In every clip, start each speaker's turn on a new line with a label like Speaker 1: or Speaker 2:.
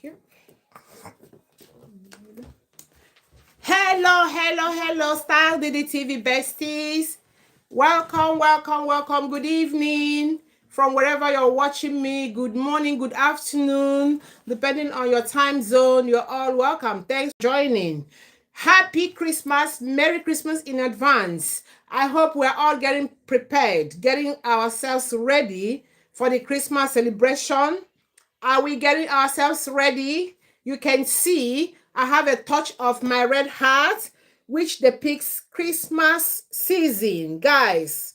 Speaker 1: you. Hello, Style Diddy TV besties. Welcome. Good evening from wherever you're watching me. Good morning, good afternoon, depending on your time zone. You're all welcome. Thanks for joining. Happy Christmas, Merry Christmas in advance. I hope we're all getting prepared, getting ourselves ready for the Christmas celebration. Are we getting ourselves ready? You can see I have a touch of my red heart, which depicts Christmas season. Guys,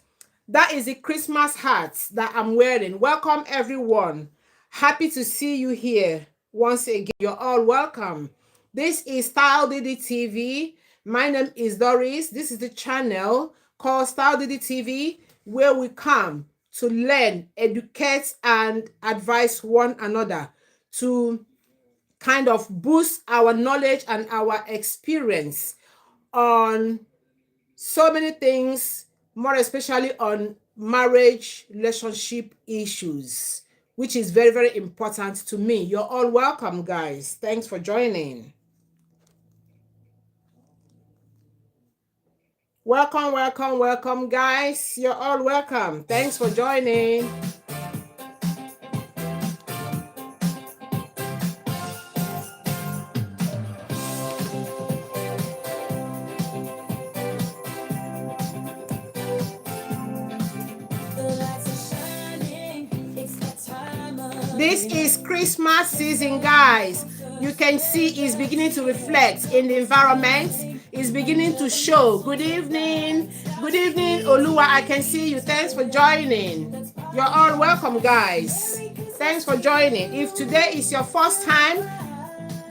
Speaker 1: that is the Christmas hat that I'm wearing. Welcome, everyone. Happy to see you here once again. You're all welcome. This is Style Diddy TV. My name is Doris. This is the channel called Style Diddy TV, where we come to learn, educate, and advise one another to kind of boost our knowledge and our experience on so many things, more especially on marriage, relationship issues, which is very, very important to me. You're all welcome, guys. Thanks for joining. Welcome, guys. You're all welcome. Thanks for joining. This is Christmas season, guys. You can see it's beginning to reflect in the environment. It's beginning to show. Good evening, Oluwa. I can see you. Thanks for joining. You're all welcome, guys. Thanks for joining. If today is your first time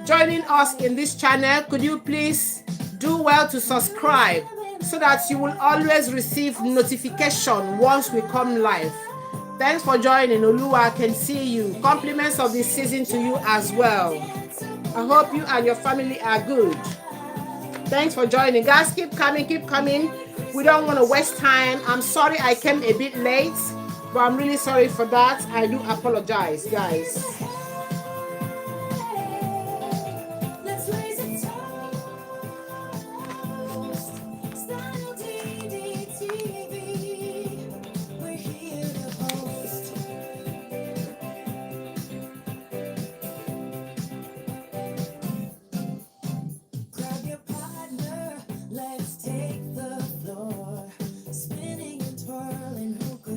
Speaker 1: joining us in this channel, could you please do well to subscribe so that you will always receive notification once we come live. Thanks for joining, Oluwa. I can see you. Compliments of this season to you as well. I hope you and your family are good. Thanks for joining. Guys, keep coming. We don't want to waste time. I'm sorry I came a bit late, but I'm really sorry for that. I do apologize, guys.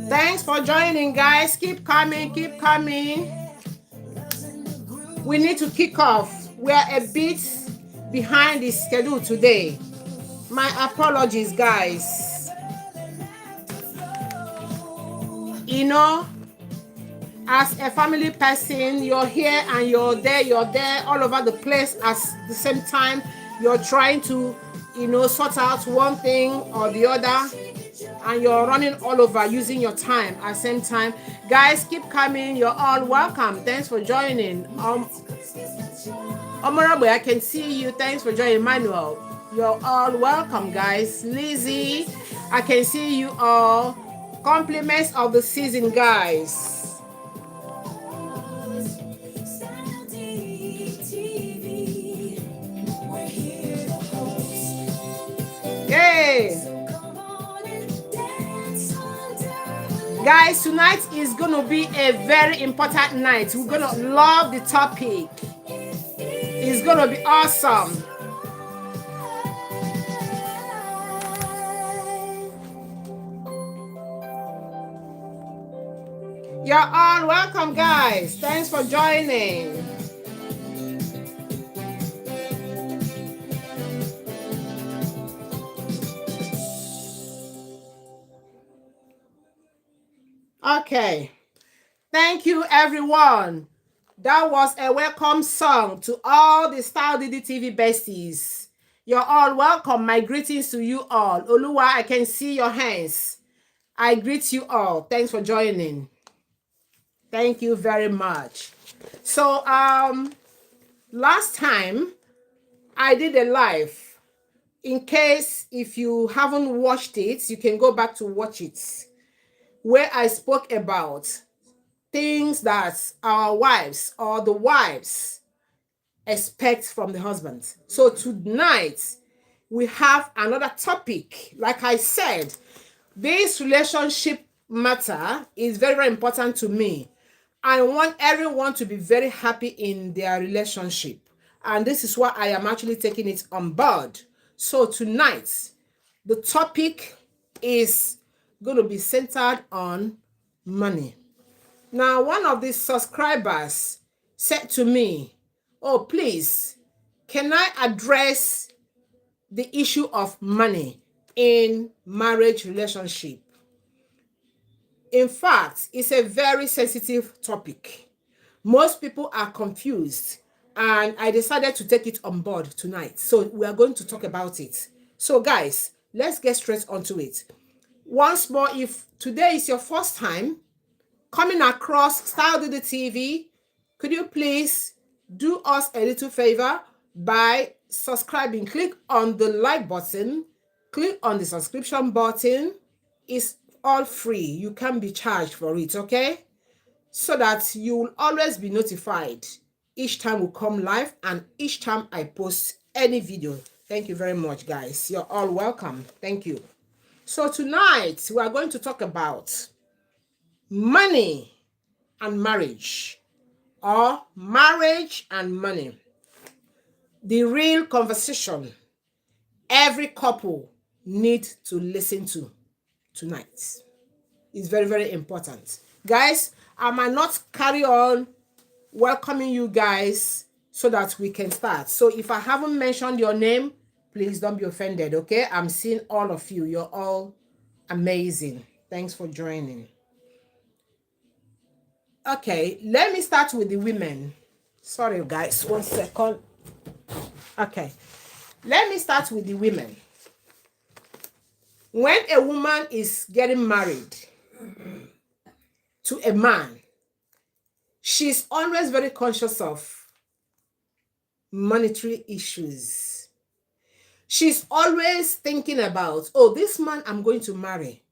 Speaker 1: Thanks for joining, guys. Keep coming. We need to kick off. We are a bit behind the schedule today. My apologies, guys. You know, as a family person, you're here and you're there all over the place at the same time. You're trying to, sort out one thing or the other, and you're running all over using your time at the same time. Guys, keep coming. You're all welcome. Thanks for joining. Honorable, I can see you. Thanks for joining. Manuel, you're all welcome, guys. Lizzie, I can see you all. Compliments of the season, guys. Yay! Guys, tonight is going to be a very important night. We're going to love the topic. It's going to be awesome. You're all welcome, guys. Thanks for joining. Okay. Thank you, everyone. That was a welcome song to all the Style Diddy TV besties. You're all welcome. My greetings to you all. Oluwa, I can see your hands. I greet you all. Thanks for joining. Thank you very much. So, last time I did a live. In case if you haven't watched it, you can go back to watch it, where I spoke about things that our wives or the wives expect from the husband. So tonight, we have another topic. Like I said, this relationship matter is very, very important to me. I want everyone to be very happy in their relationship. And this is why I am actually taking it on board. So tonight, the topic is going to be centered on money. Now, one of the subscribers said to me, oh, please, can I address the issue of money in marriage relationship? In fact, it's a very sensitive topic. Most people are confused, and I decided to take it on board tonight. So we are going to talk about it. So guys, let's get straight onto it. Once more, if today is your first time coming across Style Didi TV, could you please do us a little favor by subscribing? Click on the like button, click on the subscription button. It's all free. You can't be charged for it, okay? So that you will always be notified each time we come live and each time I post any video. Thank you very much, guys. You're all welcome. Thank you. So tonight we are going to talk about money and marriage, or marriage and money. The real conversation every couple needs to listen to tonight. It's very, very important. Guys, I might not carry on welcoming you guys so that we can start. So if I haven't mentioned your name, please don't be offended, okay? I'm seeing all of you. You're all amazing. Thanks for joining. Okay, let me start with the women. Sorry, guys, 1 second. Okay, let me start with the women. When a woman is getting married to a man, she's always very conscious of monetary issues. She's always thinking about, oh, this man I'm going to marry,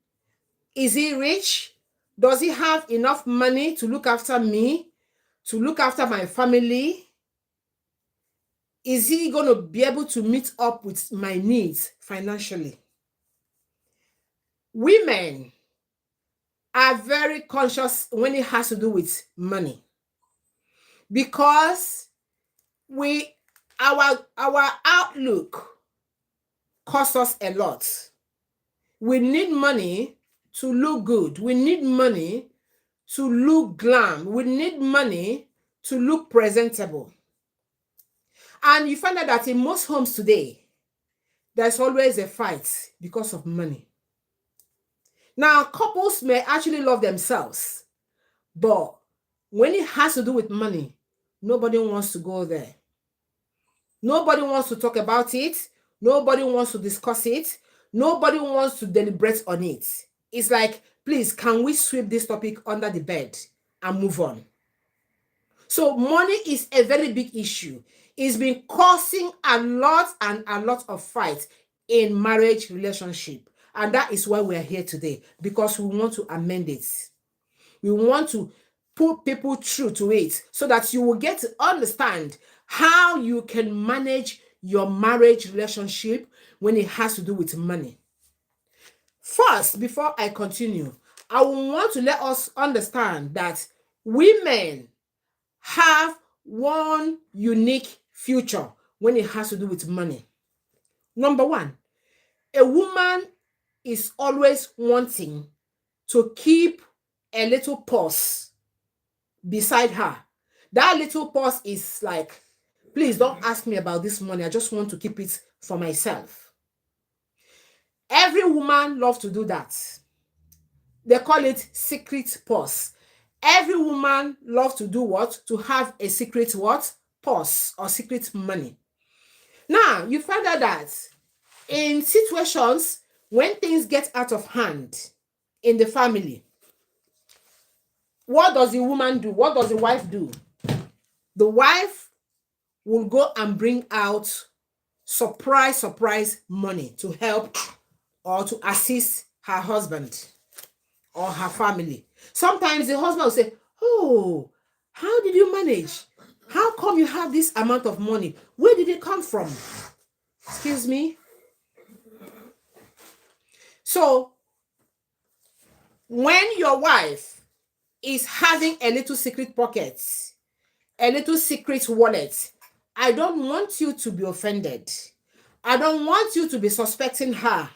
Speaker 1: is he rich? Does he have enough money to look after me, to look after my family? Is he going to be able to meet up with my needs financially? Women are very conscious when it has to do with money, because our outlook costs us a lot. We need money to look good. We need money to look glam. We need money to look presentable. And you find out that in most homes today, there's always a fight because of money. Now, couples may actually love themselves, but when it has to do with money, nobody wants to go there. Nobody wants to talk about it. Nobody wants to discuss it. Nobody wants to deliberate on it. It's like, please, can we sweep this topic under the bed and move on? So money is a very big issue. It's been causing a lot of fight in marriage relationship. And that is why we are here today, because we want to amend it. We want to put people through to it so that you will get to understand how you can manage your marriage relationship when it has to do with money. First, before I continue, I want to let us understand that women have one unique future when it has to do with money. Number one, a woman is always wanting to keep a little purse beside her. That little purse is like, please don't ask me about this money. I just want to keep it for myself. Every woman loves to do that. They call it secret purse. Every woman loves to do what? To have a secret what? Purse or secret money. Now, you find out that in situations when things get out of hand in the family, what does the woman do? What does the wife do? The wife will go and bring out surprise money to help or to assist her husband or her family. Sometimes the husband will say, oh, how did you manage? How come you have this amount of money? Where did it come from? Excuse me. So when your wife is having a little secret pocket, a little secret wallet, I don't want you to be offended. I don't want you to be suspecting her.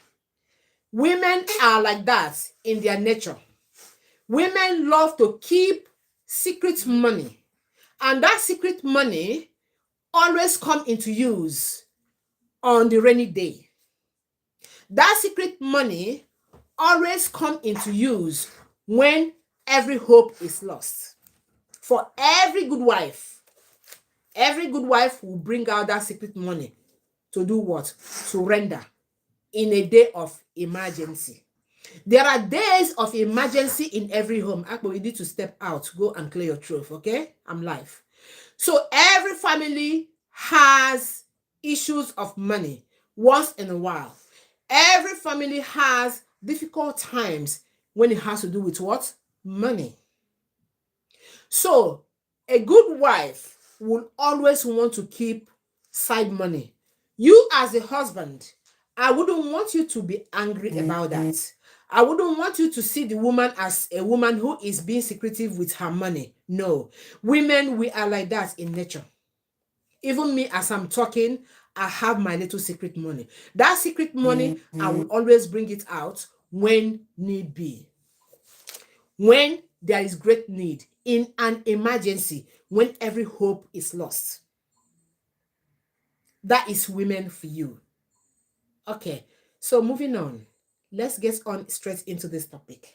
Speaker 1: Women are like that in their nature. Women love to keep secret money. And that secret money always come into use on the rainy day. That secret money always come into use when every hope is lost. For every good wife will bring out that secret money to do what? To render in a day of emergency. There are days of emergency in every home. Actually, you need to step out, go and clear your throat, okay? I'm live. So every family has issues of money once in a while. Every family has difficult times when it has to do with what? Money. So a good wife will always want to keep side money. You as a husband, I wouldn't want you to be angry about that. I wouldn't want you to see the woman as a woman who is being secretive with her money. No. Women, we are like that in nature. Even me, as I'm talking, I have my little secret money. That secret money, I will always bring it out when need be. When there is great need, in an emergency, when every hope is lost. That is women for you. Okay, so moving on. Let's get on straight into this topic.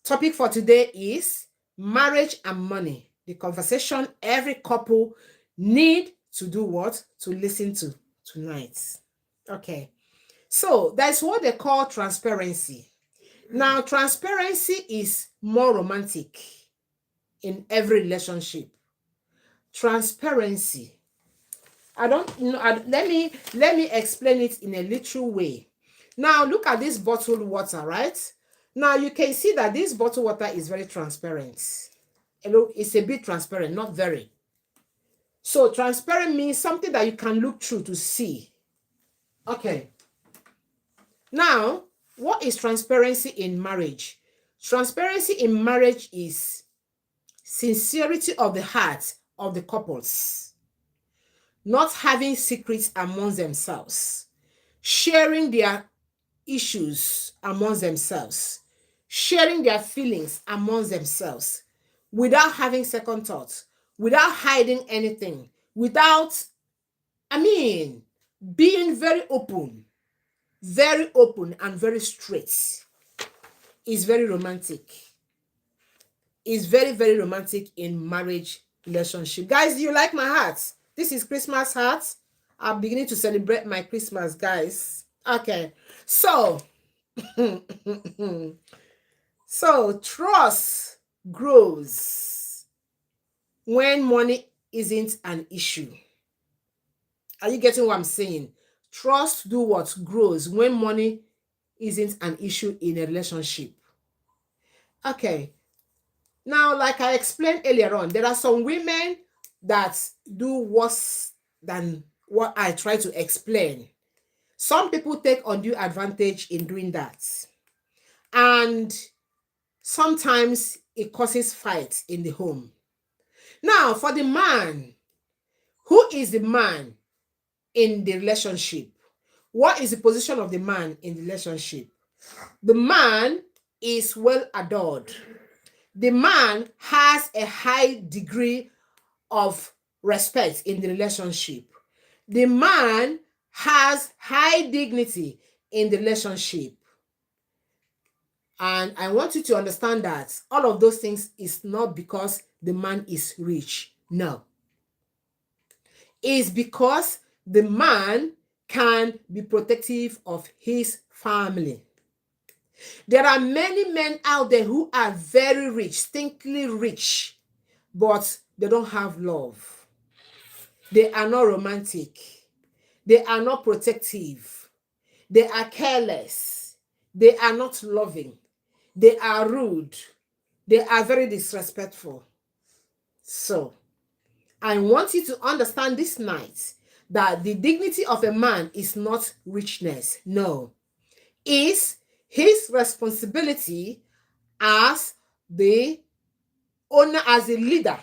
Speaker 1: Topic for today is marriage and money. The conversation every couple need to do what? To listen to tonight. Okay. So that's what they call transparency. Now, transparency is more romantic in every relationship. Transparency. I don't know. Let me explain it in a literal way. Now, look at this bottled water, right? Now, you can see that this bottled water is very transparent. It's a bit transparent, not very. So, transparent means something that you can look through to see. Okay. Now, what is transparency in marriage? Transparency in marriage is sincerity of the heart of the couples, not having secrets amongst themselves, sharing their issues amongst themselves, sharing their feelings amongst themselves, without having second thoughts, without hiding anything, without, being very open and very straight. Is very romantic. Is very, very romantic in marriage relationship. Guys, do you like my heart? This is Christmas heart. I'm beginning to celebrate my Christmas, guys. Okay, so so trust grows when money isn't an issue. Are you getting what I'm saying? Trust do what? Grows when money isn't an issue in a relationship. Okay. Now, like I explained earlier on, there are some women that do worse than what I try to explain. Some people take undue advantage in doing that. And sometimes it causes fights in the home. Now, for the man, who is the man in the relationship? What is the position of the man in the relationship? The man is well adored. The man has a high degree of respect in the relationship. The man has high dignity in the relationship. And I want you to understand that all of those things is not because the man is rich. No. It's because the man can be protective of his family. There are many men out there who are very rich, stinkly rich, but they don't have love. They are not romantic. They are not protective. They are careless. They are not loving. They are rude. They are very disrespectful. So, I want you to understand this night that the dignity of a man is not richness. No. It's his responsibility as the owner, as a leader,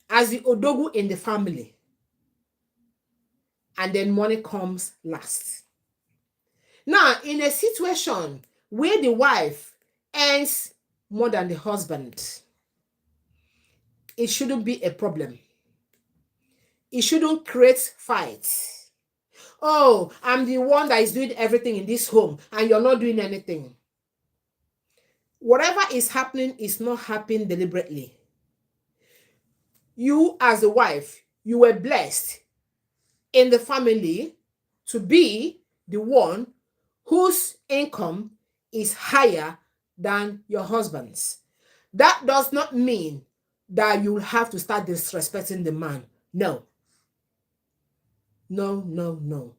Speaker 1: as the odogu in the family. And then money comes last. Now, in a situation where the wife earns more than the husband, it shouldn't be a problem. It shouldn't create fights. Oh, I'm the one that is doing everything in this home and you're not doing anything. Whatever is happening is not happening deliberately. You as a wife, you were blessed in the family to be the one whose income is higher than your husband's. That does not mean that you'll have to start disrespecting the man. No. No, no, no.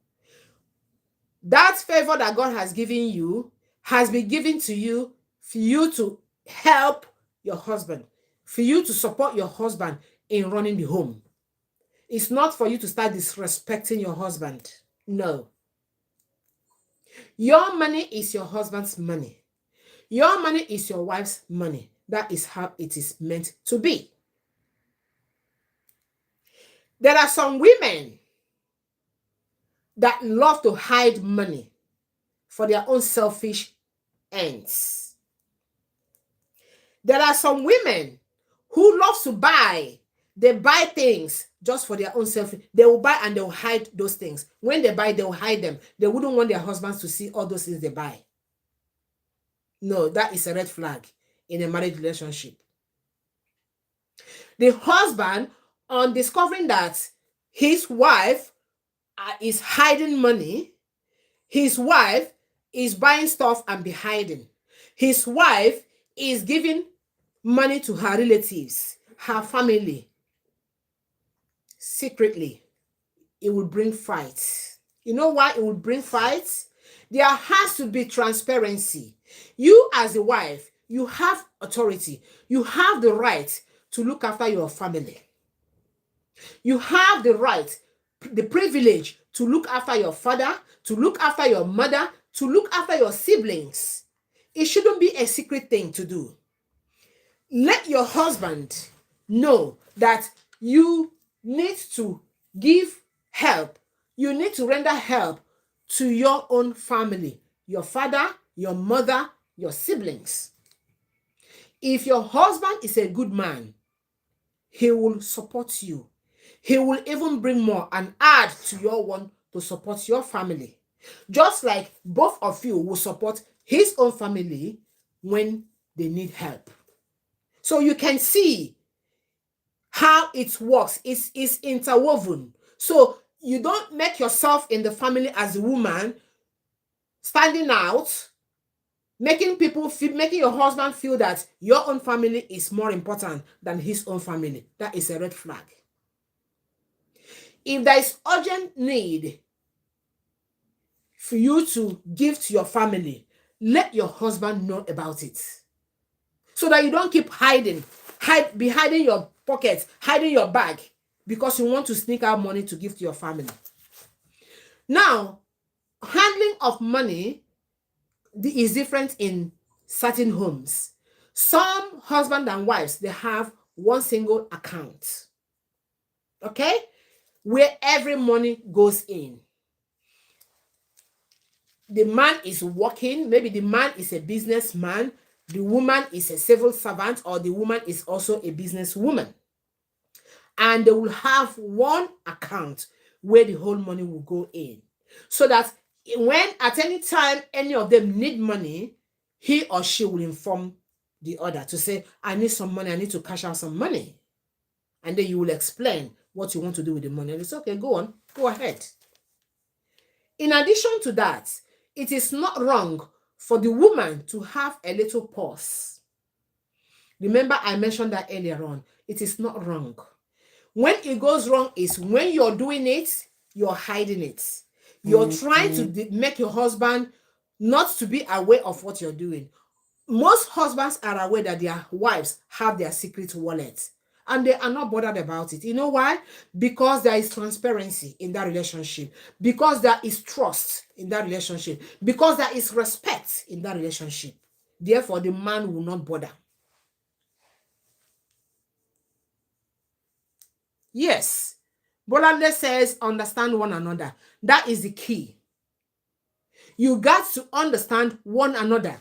Speaker 1: That favor that God has given you has been given to you for you to help your husband, for you to support your husband in running the home. It's not for you to start disrespecting your husband. No. Your money is your husband's money. Your money is your wife's money. That is how it is meant to be. There are some women that love to hide money for their own selfish ends. There are some women who love to buy. They buy things just for their own selfish. They will buy and they will hide those things. When they buy, they will hide them. They wouldn't want their husbands to see all those things they buy. No, that is a red flag in a marriage relationship. The husband, on discovering that his wife is hiding money, his wife is buying stuff and be hiding. His wife is giving money to her relatives, her family, secretly. It will bring fights. You know why it will bring fights? There has to be transparency. You as a wife, you have authority. You have the right to look after your family. You have the right, the privilege to look after your father, to look after your mother, to look after your siblings. It shouldn't be a secret thing to do. Let your husband know that you need to give help. You need to render help to your own family, your father, your mother, your siblings. If your husband is a good man, he will support you. He will even bring more and add to your one to support your family. Just like both of you will support his own family when they need help. So you can see how it works. It's interwoven. So you don't make yourself in the family as a woman standing out, making your husband feel that your own family is more important than his own family. That is a red flag. If there is urgent need for you to give to your family, let your husband know about it. So that you don't keep hiding your pocket, hiding your bag, because you want to sneak out money to give to your family. Now, handling of money is different in certain homes. Some husband and wives, they have one single account. Okay? Where every money goes in. The man is working, maybe the man is a businessman, the woman is a civil servant, or the woman is also a businesswoman. And they will have one account where the whole money will go in. So that when at any time any of them need money, he or she will inform the other to say, I need some money, I need to cash out some money. And then you will explain what you want to do with the money. And it's okay, go on, go ahead. In addition to that, it is not wrong for the woman to have a little purse. Remember, I mentioned that earlier on. It is not wrong. When it goes wrong is when you're doing it, you're hiding it. You're trying to make your husband not to be aware of what you're doing. Most husbands are aware that their wives have their secret wallet. and they are not bothered about it. You know why? Because there is transparency in that relationship, because there is trust in that relationship, because there is respect in that relationship. Therefore, the man will not bother. Yes, Bolande says understand one another. That is the key. You got to understand one another.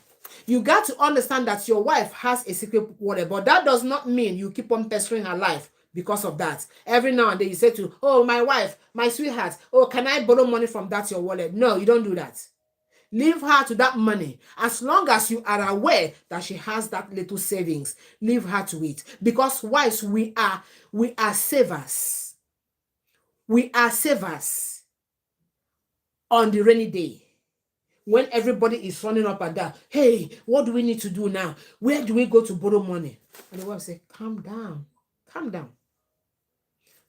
Speaker 1: You got to understand that your wife has a secret wallet, but that does not mean you keep on pestering her life because of that. Every now and then you say to, oh, my wife, my sweetheart, oh, can I borrow money from that your wallet? No, you don't do that. Leave her to that money. As long as you are aware that she has that little savings, leave her to it. Because wives, we are savers. We are savers on the rainy day. When everybody is running up and down, hey, what do we need to do now? Where do we go to borrow money? And the wife say, calm down, calm down.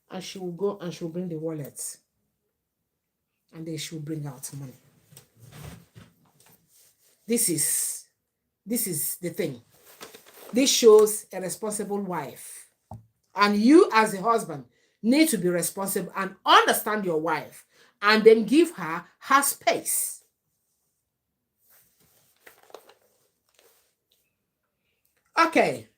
Speaker 1: And she will go and she will bring the wallet. And then she will bring out money. This is the thing. This shows a responsible wife. And you as a husband need to be responsible and understand your wife and then give her space. Okay,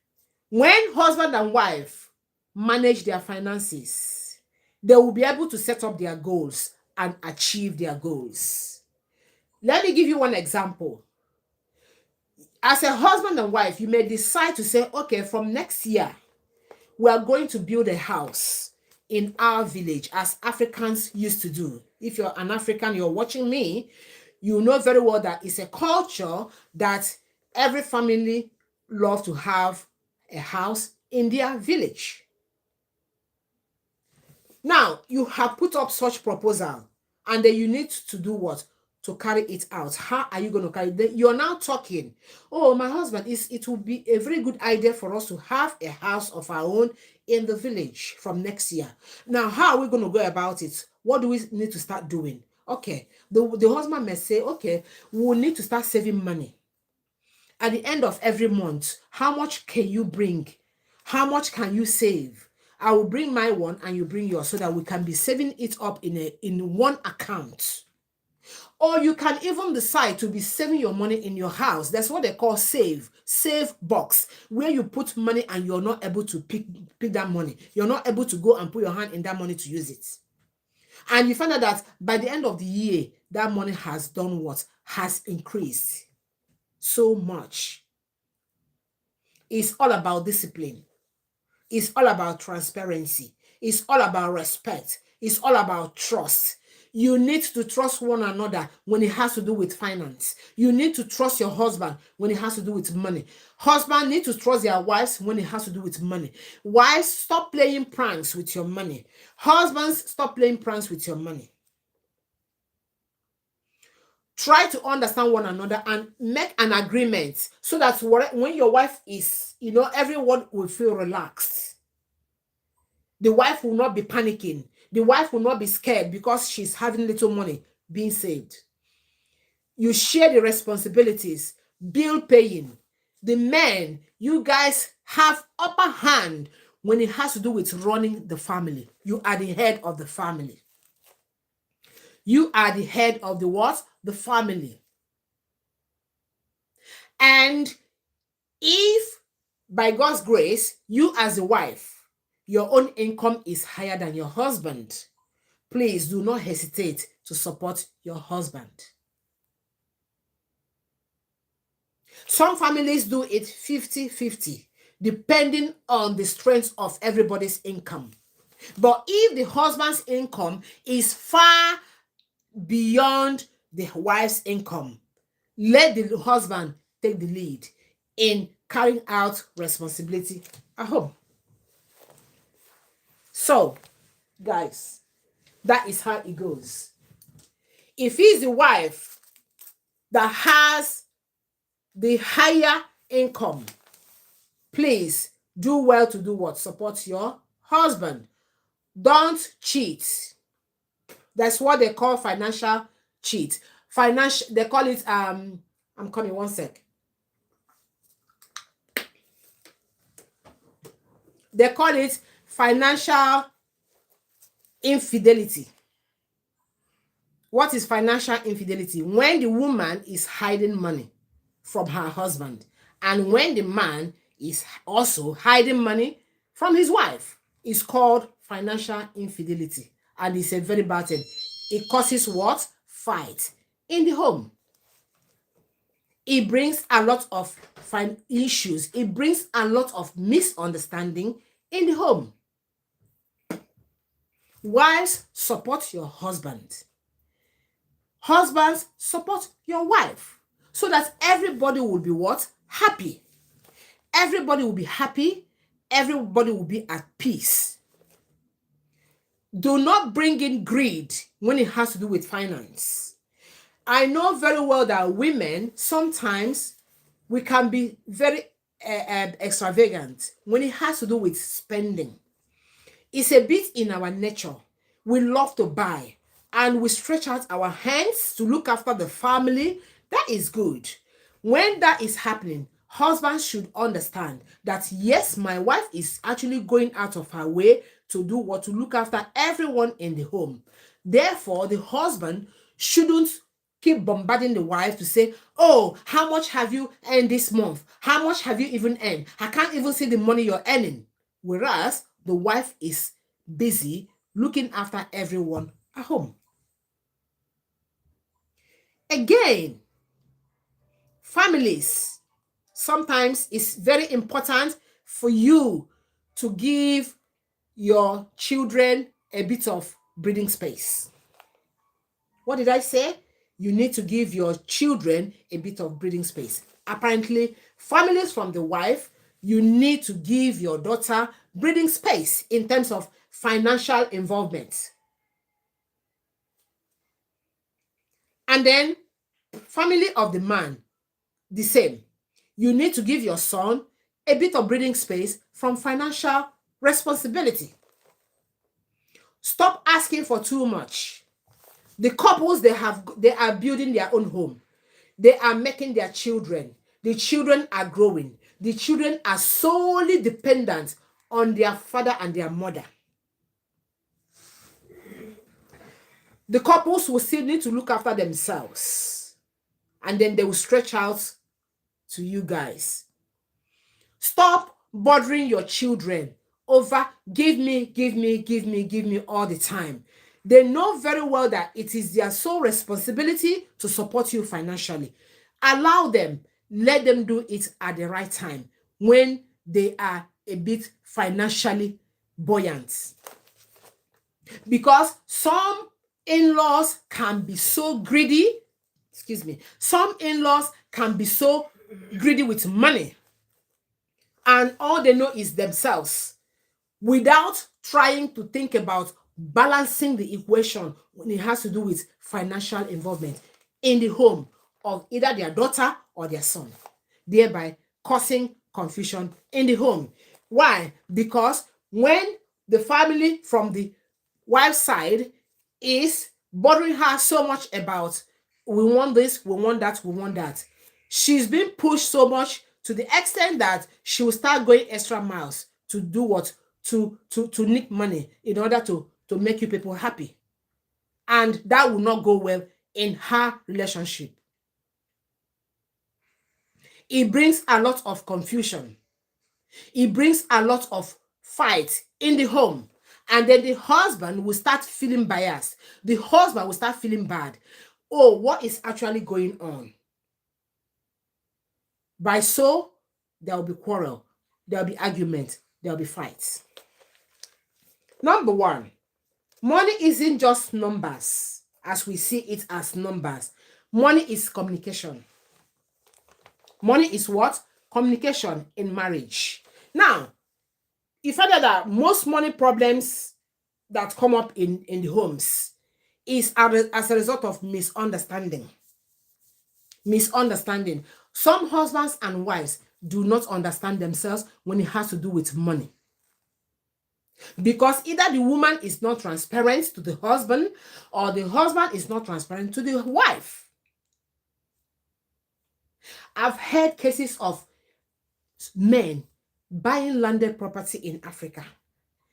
Speaker 1: when husband and wife manage their finances, they will be able to set up their goals and achieve their goals. Let me give you one example. As a husband and wife, you may decide to say, okay, from next year, we are going to build a house in our village, as Africans used to do. If you're an African, you're watching me, you know very well that it's a culture that every family love to have a house in their village. Now, you have put up such proposal, and then you need to do what? To carry it out. How are you going to carry it? You're now talking, oh, my husband, it will be a very good idea for us to have a house of our own in the village from next year. Now, how are we going to go about it? What do we need to start doing? Okay, the husband may say, okay, we'll need to start saving money. At the end of every month, how much can you bring? How much can you save? I will bring my one and you bring yours so that we can be saving it up in one account. Or you can even decide to be saving your money in your house. That's what they call save box, where you put money and you're not able to pick that money. You're not able to go and put your hand in that money to use it. And you find out that by the end of the year, that money has done what? Has increased so much. It's all about discipline. It's all about transparency. It's all about respect. It's all about trust. You need to trust one another when it has to do with finance. You need to trust your husband when it has to do with money. Husband need to trust their wives when it has to do with money. Wives, stop playing pranks with your money. Husbands, stop playing pranks with your money. Try to understand one another and make an agreement so that when your wife is, everyone will feel relaxed. The wife will not be panicking. The wife will not be scared because she's having little money being saved. You share the responsibilities, bill paying. The men, you guys have upper hand when it has to do with running the family. You are the head of the family. You are the head of the what? The family. And if by God's grace, you as a wife, your own income is higher than your husband, please do not hesitate to support your husband. Some families do it 50-50, depending on the strength of everybody's income. But if the husband's income is far beyond the wife's income, let the husband take the lead in carrying out responsibility at home. So, guys, that is how it goes. If he's the wife that has the higher income, please do well to do what? Support your husband. Don't cheat. That's what they call financial cheat. They call it, I'm coming, one sec. They call it financial infidelity. What is financial infidelity? When the woman is hiding money from her husband, and when the man is also hiding money from his wife. It's called financial infidelity, and it's a very bad thing. It causes what? Fight in the home. It brings a lot of issues. It brings a lot of misunderstanding in the home. Wives, support your husband. Husbands, support your wife, so that everybody will be what? Happy. Everybody will be happy. Everybody will be at peace. Do not bring in greed when it has to do with finance. I know very well that women, sometimes we can be very extravagant when it has to do with spending. It's a bit in our nature. We love to buy, and we stretch out our hands to look after the family. That is good. When that is happening, husbands should understand that yes, my wife is actually going out of her way to do what? To look after everyone in the home. Therefore, the husband shouldn't keep bombarding the wife to say, oh, how much have you earned this month? How much have you even earned? I can't even see the money you're earning. Whereas the wife is busy looking after everyone at home. Again, families, sometimes it's very important for you to give your children a bit of breathing space. What did I say? You need to give your children a bit of breathing space. Apparently, families from the wife, you need to give your daughter breathing space in terms of financial involvement. And then, family of the man, the same. You need to give your son a bit of breathing space from financial responsibility. Stop asking for too much. The couples, they are building their own home. They are making their children. The children are growing. The children are solely dependent on their father and their mother. The couples will still need to look after themselves, and then they will stretch out to you guys. Stop bothering your children over give me all the time. They know very well that it is their sole responsibility to support you financially. Allow them, let them do it at the right time when they are a bit financially buoyant. Because some in-laws can be so greedy, some in-laws can be so greedy with money, and all they know is themselves, without trying to think about balancing the equation when it has to do with financial involvement in the home of either their daughter or their son, thereby causing confusion in the home. Why? Because when the family from the wife's side is bothering her so much about we want this, we want that, we want that, she's been pushed so much to the extent that she will start going extra miles to do what? To nick money in order to make you people happy. And that will not go well in her relationship. It brings a lot of confusion. It brings a lot of fight in the home. And then the husband will start feeling biased. The husband will start feeling bad. Oh, what is actually going on? By so, there will be quarrel, there will be argument, there will be fights. Number one, money isn't just numbers as we see it as numbers. Money is communication. Money is what? Communication in marriage. Now, you find out that most money problems that come up in the homes is as a result of misunderstanding. Misunderstanding. Some husbands and wives do not understand themselves when it has to do with money. Because either the woman is not transparent to the husband, or the husband is not transparent to the wife. I've heard cases of men buying landed property in Africa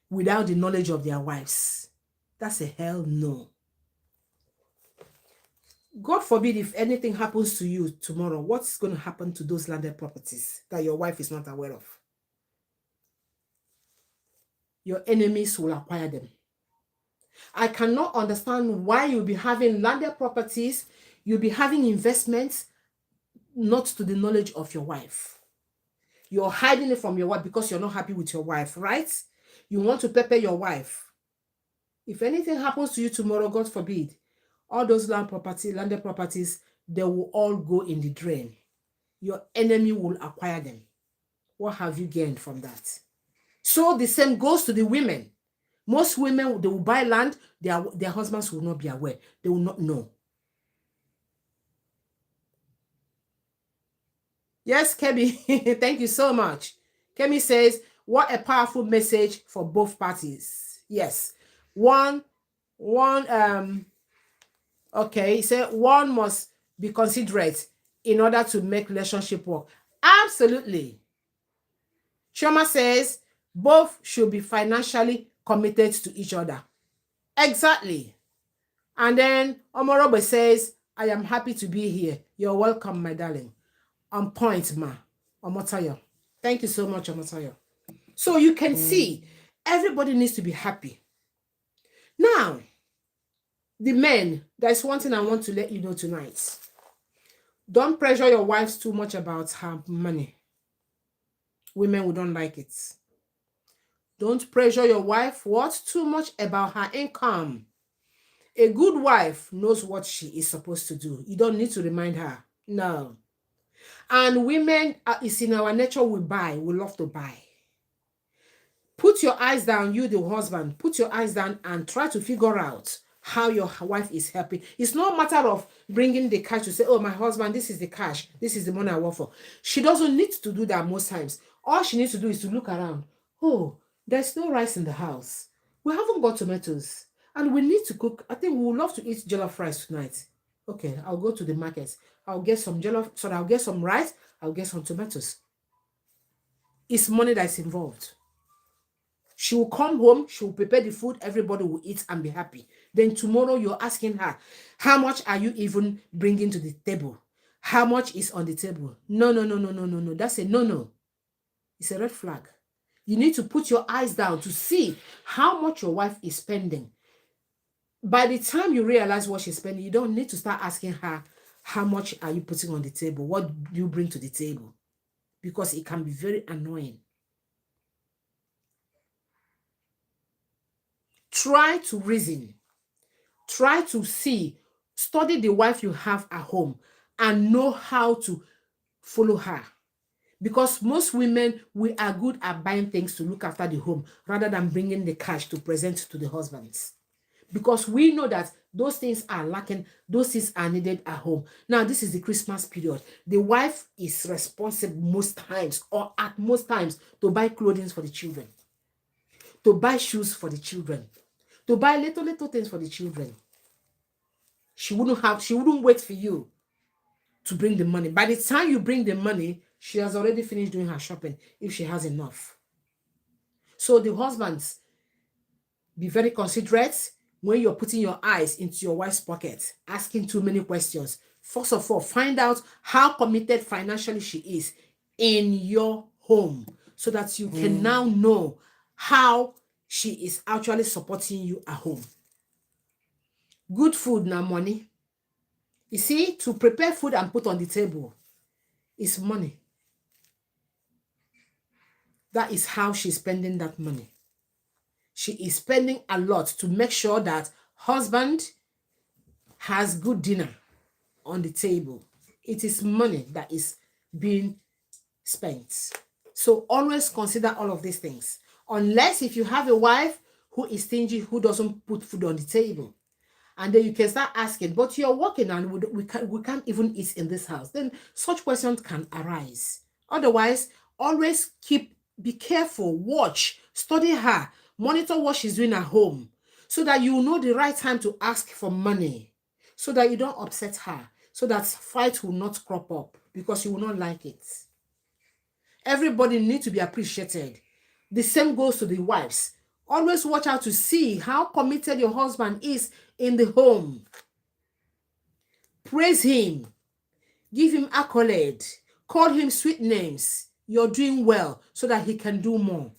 Speaker 1: without the knowledge of their wives. That's a hell no. God forbid if anything happens to you tomorrow, what's going to happen to those landed properties that your wife is not aware of? Your enemies will acquire them. I cannot understand why you'll be having landed properties, you'll be having investments, not to the knowledge of your wife. You're hiding it from your wife because you're not happy with your wife, right? You want to pepper your wife. If anything happens to you tomorrow, God forbid, all those landed properties, they will all go in the drain. Your enemy will acquire them. What have you gained from that? So the same goes to the women. Most women, they will buy land, their husbands will not be aware. They will not know. Yes, Kemi, thank you so much. Kemi says, what a powerful message for both parties. Yes. Okay, he said one must be considerate in order to make relationship work. Absolutely. Shoma says, both should be financially committed to each other. Exactly. And then Omorobe says, I am happy to be here. You're welcome, my darling. On point, ma. Omotayo. Thank you so much, Omotayo. So you can see, everybody needs to be happy. Now, the men, there's one thing I want to let you know tonight. Don't pressure your wives too much about her money. Women, we don't like it. Don't pressure your wife too much about her income. A good wife knows what she is supposed to do. You don't need to remind her. No. And women, it's in our nature, we love to buy. Put your eyes down, you the husband, put your eyes down and try to figure out how your wife is helping. It's not a matter of bringing the cash to say, oh, my husband, this is the cash. This is the money I work for. She doesn't need to do that most times. All she needs to do is to look around. Oh, there's no rice in the house. We haven't got tomatoes. And we need to cook. I think we would love to eat jollof rice tonight. Okay, I'll go to the market. I'll get some jollof. So I'll get some rice. I'll get some tomatoes. It's money that's involved. She will come home, she will prepare the food, everybody will eat and be happy. Then tomorrow you're asking her, how much are you even bringing to the table? How much is on the table? No. That's a no. It's a red flag. You need to put your eyes down to see how much your wife is spending. By the time you realize what she's spending, you don't need to start asking her, how much are you putting on the table? What do you bring to the table? Because it can be very annoying. Try to reason. Try to see, study the wife you have at home and know how to follow her. Because most women, we are good at buying things to look after the home rather than bringing the cash to present to the husbands. Because we know that those things are lacking, those things are needed at home. Now, this is the Christmas period. The wife is responsible most times, or at most times, to buy clothing for the children, to buy shoes for the children, to buy little things for the children. She wouldn't wait for you to bring the money. By the time you bring the money, she has already finished doing her shopping, if she has enough. So the husbands, be very considerate when you're putting your eyes into your wife's pocket, asking too many questions. First of all, find out how committed financially she is in your home so that you can now know how she is actually supporting you at home. Good food, now money. You see, to prepare food and put on the table is money. That is how she's spending that money. She is spending a lot to make sure that husband has good dinner on the table. It is money that is being spent. So always consider all of these things. Unless if you have a wife who is stingy, who doesn't put food on the table. And then you can start asking, but you're working and we can't even eat in this house. Then such questions can arise. Otherwise, always be careful, watch, study her, monitor what she's doing at home so that you know the right time to ask for money, so that you don't upset her, so that fight will not crop up because you will not like it. Everybody needs to be appreciated. The same goes to the wives. Always watch out to see how committed your husband is in the home. Praise him. Give him accolade. Call him sweet names. You're doing well so that he can do more.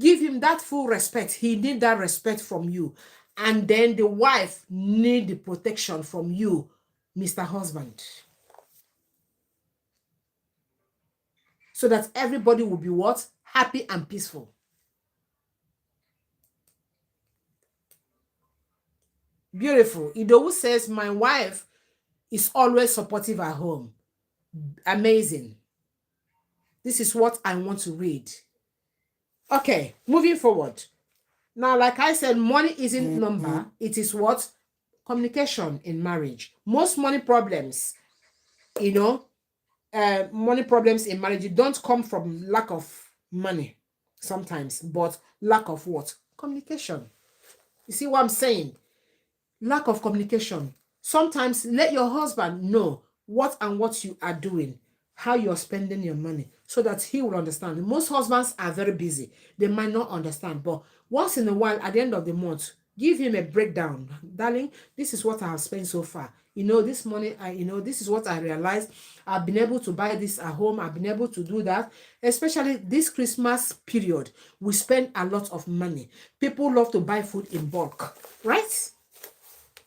Speaker 1: Give him that full respect. He needs that respect from you. And then the wife needs the protection from you, Mr. Husband. So that everybody will be what? Happy and peaceful. Beautiful. Idowu says, my wife is always supportive at home. Amazing. This is what I want to read. Okay, moving forward. Now, like I said, money isn't number. It is what? Communication in marriage. Most money problems, money problems in marriage don't come from lack of money sometimes, but lack of what? Communication. You see what I'm saying? Lack of communication. Sometimes let your husband know what you are doing, how you're spending your money, so that he will understand. Most husbands are very busy. They might not understand, but once in a while, at the end of the month, give him a breakdown. Darling, this is what I have spent so far. This money, this is what I realized. I've been able to buy this at home. I've been able to do that. Especially this Christmas period, we spend a lot of money. People love to buy food in bulk, right?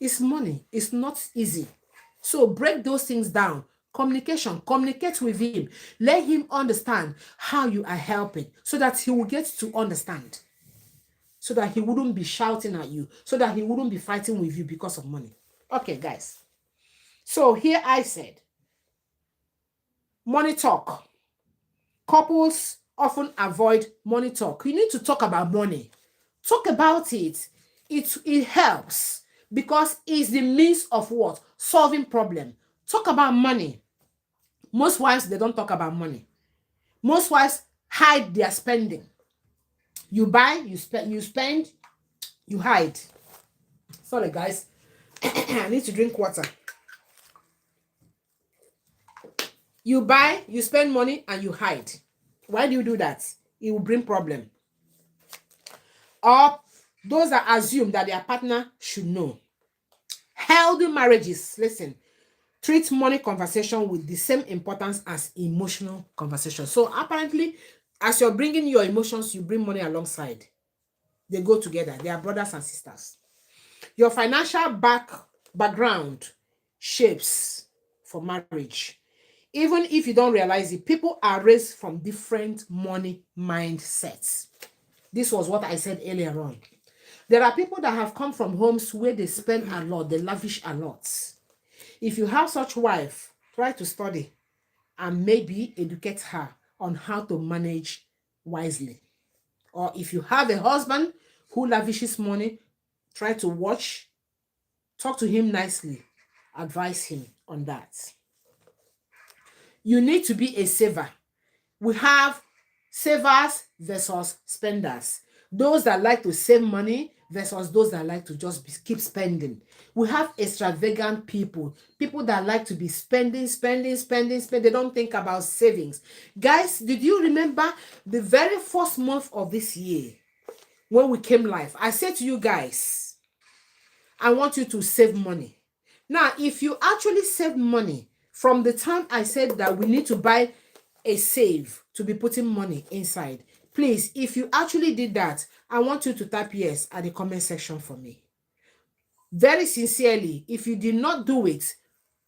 Speaker 1: It's money. It's not easy. So break those things down. Communication. Communicate with him. Let him understand how you are helping so that he will get to understand. So that he wouldn't be shouting at you. So that he wouldn't be fighting with you because of money. Okay, guys. So here I said, money talk. Couples often avoid money talk. You need to talk about money. Talk about it. It helps. Because it's the means of what? Solving problem. Talk about money. Most wives, they don't talk about money. Most wives hide their spending. You buy, you spend, you hide. Sorry, guys. I need to drink water. You buy, you spend money, and you hide. Why do you do that? It will bring problem. Or those that assume that their partner should know. Healthy marriages, listen, treat money conversation with the same importance as emotional conversation. So apparently, as you're bringing your emotions, you bring money alongside. They go together. They are brothers and sisters. Your financial background shapes for marriage. Even if you don't realize it, people are raised from different money mindsets. This was what I said earlier on. There are people that have come from homes where they spend a lot, they lavish a lot. If you have such wife, try to study and maybe educate her on how to manage wisely. Or if you have a husband who lavishes money, try to watch, talk to him nicely, advise him on that. You need to be a saver. We have savers versus spenders. Those that like to save money versus those that like to just keep spending. We have extravagant people. People that like to be spending. They don't think about savings. Guys, did you remember the very first month of this year when we came live? I said to you guys, I want you to save money. Now, if you actually save money from the time I said that we need to buy a save to be putting money inside, please, if you actually did that, I want you to type yes at the comment section for me. Very sincerely, if you did not do it,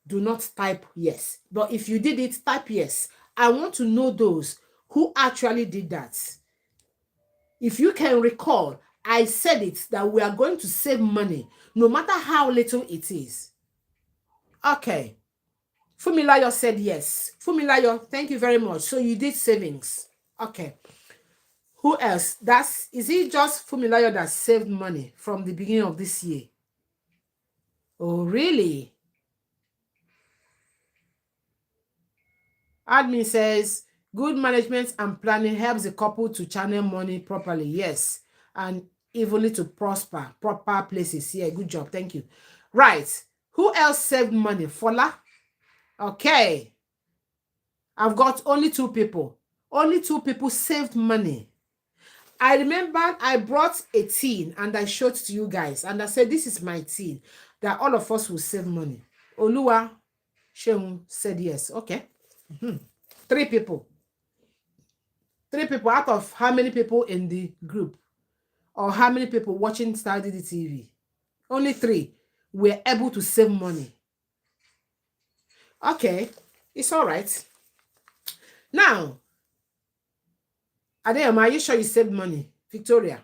Speaker 1: do not type yes. But if you did it, type yes. I want to know those who actually did that. If you can recall, I said it that we are going to save money, no matter how little it is. Okay. Fumilayo said yes. Fumilayo, thank you very much. So you did savings. Okay. Who else? Is it just Fumilayo that saved money from the beginning of this year? Oh, really? Admin says, good management and planning helps the couple to channel money properly. Yes. And evenly to prosper. Proper places. Yeah, good job. Thank you. Right. Who else saved money? Fola? Okay. I've got only two people. Only 2 people saved money. I remember I brought a tin and I showed to you guys and I said, this is my tin, that all of us will save money. Oluwa Sheung said yes. Okay. 3 people. 3 people out of how many people in the group? Or how many people watching Star DD TV? Only 3 were able to save money. Okay. It's all right. Now, Adeyema, are you sure you saved money? Victoria.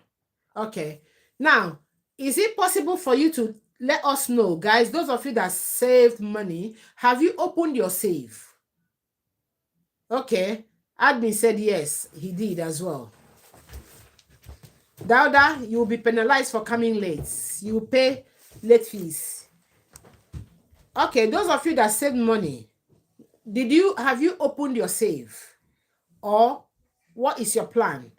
Speaker 1: Okay. Now, is it possible for you to let us know, guys, those of you that saved money, have you opened your save? Okay. Admin said yes, he did as well. Dauda, you will be penalized for coming late. You will pay late fees. Okay, those of you that saved money, have you opened your save? Or what is your plan?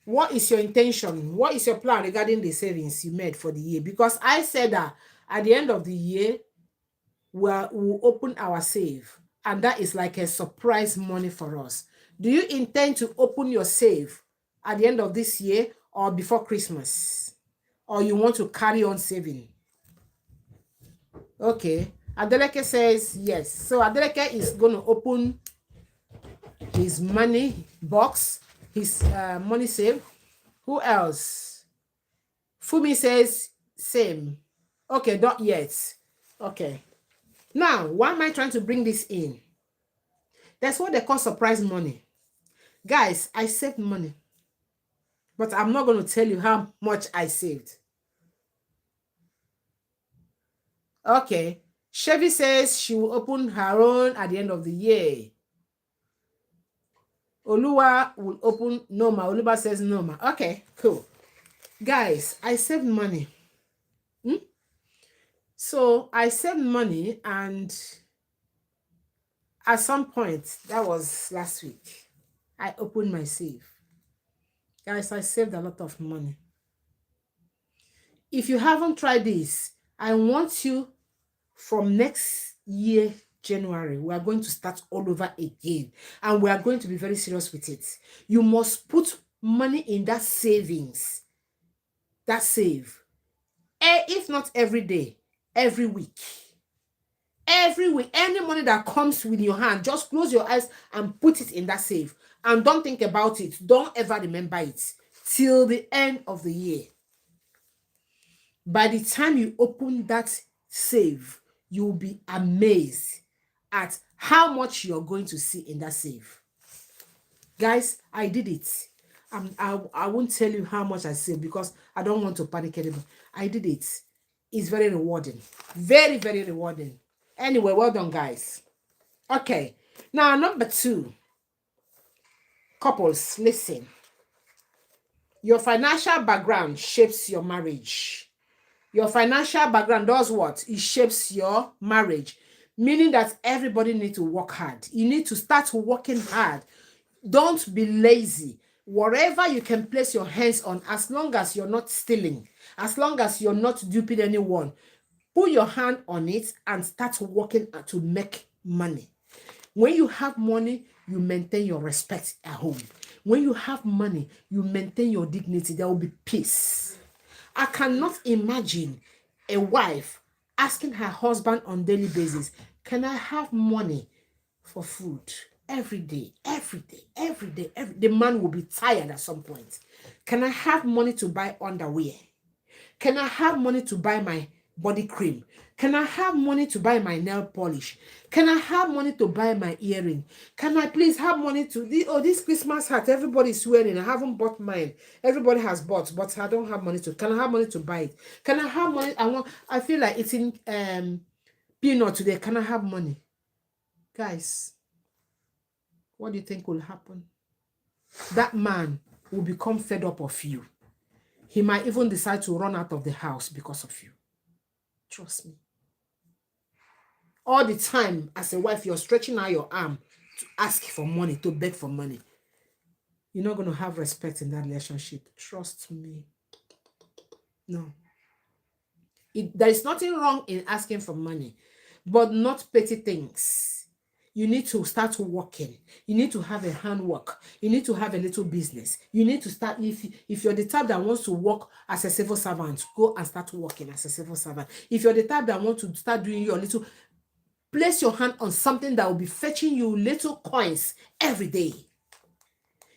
Speaker 1: What is your intention? What is your plan regarding the savings you made for the year? Because I said that at the end of the year, we'll open our save. And that is like a surprise money for us. Do you intend to open your save at the end of this year or before Christmas? Or you want to carry on saving? Okay. Adeleke says yes. So Adeleke is going to open his money box, his money save. Who else? Fumi says same. Okay, not yet. Okay. Now, why am I trying to bring this in? That's what they call surprise money. Guys, I saved money. But I'm not going to tell you how much I saved. Okay. Chevy says she will open her own at the end of the year. Oluwa will open Noma. Oluwa says Noma. Okay, cool. Guys, I saved money. So I saved money, and at some point, that was last week, I opened my save. Guys, I saved a lot of money. If you haven't tried this, I want you, from next year, January, we are going to start all over again. And we are going to be very serious with it. You must put money in that savings. That save. If not every day, every week. Every week, any money that comes with your hand, just close your eyes and put it in that save. And don't think about it. Don't ever remember it till the end of the year. By the time you open that save, you'll be amazed at how much you're going to see in that save. Guys, I did it. I won't tell you how much I saved because I don't want to panic anymore. I did it. It's very rewarding. Very, very rewarding. Anyway, well done, guys. Okay. Now, number 2. Couples, listen. Your financial background shapes your marriage. Your financial background does what? It shapes your marriage. Meaning that everybody needs to work hard. You need to start working hard. Don't be lazy. Whatever you can place your hands on, as long as you're not stealing, as long as you're not duping anyone, put your hand on it and start working to make money. When you have money, you maintain your respect at home. When you have money, you maintain your dignity. There will be peace. I cannot imagine a wife asking her husband on a daily basis, can I have money for food? Every day, every day, every day, the man will be tired at some point. Can I have money to buy underwear? Can I have money to buy my body cream? Can I have money to buy my nail polish? Can I have money to buy my earring? Can I please have money to this Christmas hat everybody's wearing? I haven't bought mine. Everybody has bought, but I don't have money to. Can I have money to buy it? Can I have money? I feel like eating peanut today. Can I have money? Guys, what do you think will happen? That man will become fed up of you. He might even decide to run out of the house because of you. Trust me. All the time, as a wife, you're stretching out your arm to ask for money, to beg for money. You're not going to have respect in that relationship. Trust me. No. There is nothing wrong in asking for money, but not petty things. you need to start working. You need to have a handwork. You need to have a little business. You need to start, if you're the type that wants to work as a civil servant, go and start working as a civil servant. If you're the type that wants to start doing your little, place your hand on something that will be fetching you little coins every day.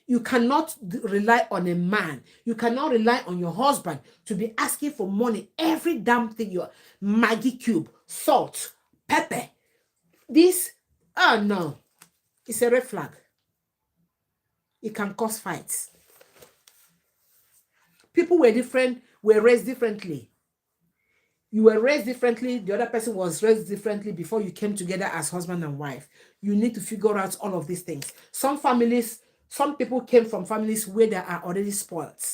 Speaker 1: You cannot rely on a man. You cannot rely on your husband to be asking for money. Every damn thing, your Maggie cube, salt, pepper. This, oh no, it's a red flag. It can cause fights. People were different, were raised differently. You were raised differently. The other person was raised differently before you came together as husband and wife. You need to figure out all of these things. Some families, some people came from families where they are already spoiled.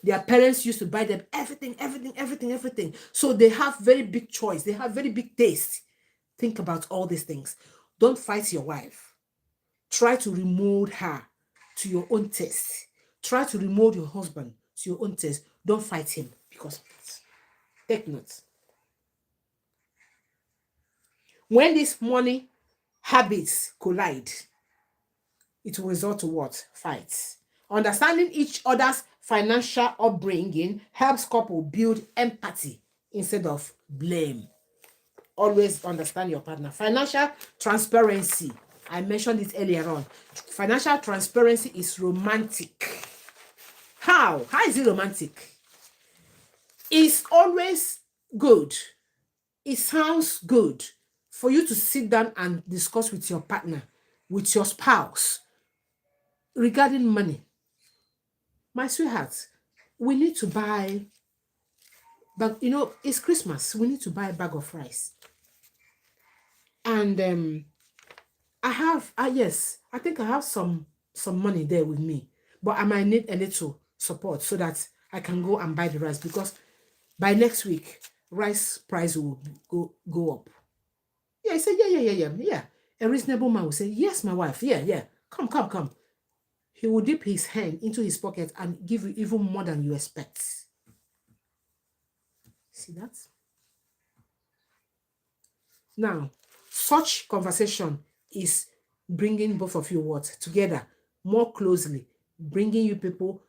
Speaker 1: Their parents used to buy them everything. So they have very big choice. They have very big taste. Think about all these things. Don't fight your wife. Try to remold her to your own taste. Try to remold your husband to your own taste. Don't fight him because of it. Take notes. When these money habits collide, it will result to what? Fights. Understanding each other's financial upbringing helps couple build empathy instead of blame. Always understand your partner. Financial transparency. I mentioned it earlier on. Financial transparency is romantic. How? How is it romantic? It's always good. It sounds good for you to sit down and discuss with your partner, with your spouse, regarding money. My sweetheart, we need to buy, but it's Christmas. We need to buy a bag of rice. And yes, I think I have some money there with me, but I might need a little support so that I can go and buy the rice, because by next week, rice price will go up. Yeah, I said, yeah. A reasonable man will say, yes, my wife, yeah. Come. He will dip his hand into his pocket and give you even more than you expect. See that? Now, such conversation is bringing both of you together more closely, bringing you people,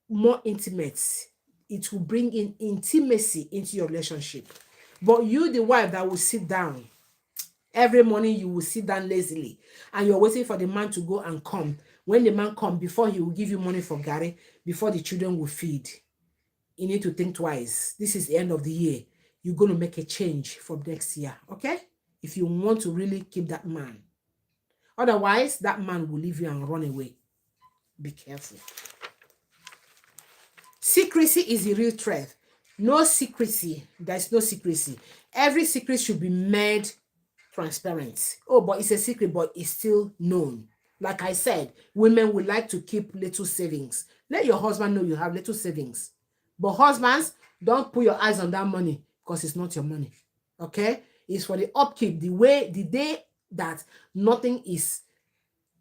Speaker 1: more intimate. It will bring in intimacy into your relationship. But you, the wife that will sit down, every morning you will sit down lazily and you're waiting for the man to go and come. When the man comes, before he will give you money for Gary, before the children will feed, you need to think twice. This is the end of the year. You're going to make a change from next year, okay? If you want to really keep that man. Otherwise, that man will leave you and run away. Be careful. Secrecy is the real threat. No secrecy. There's no secrecy. Every secret should be made transparent. Oh, but it's a secret, but it's still known. Like I said, women would like to keep little savings. Let your husband know you have little savings. But husbands, don't put your eyes on that money because it's not your money. Okay? It's for the upkeep, the day that nothing is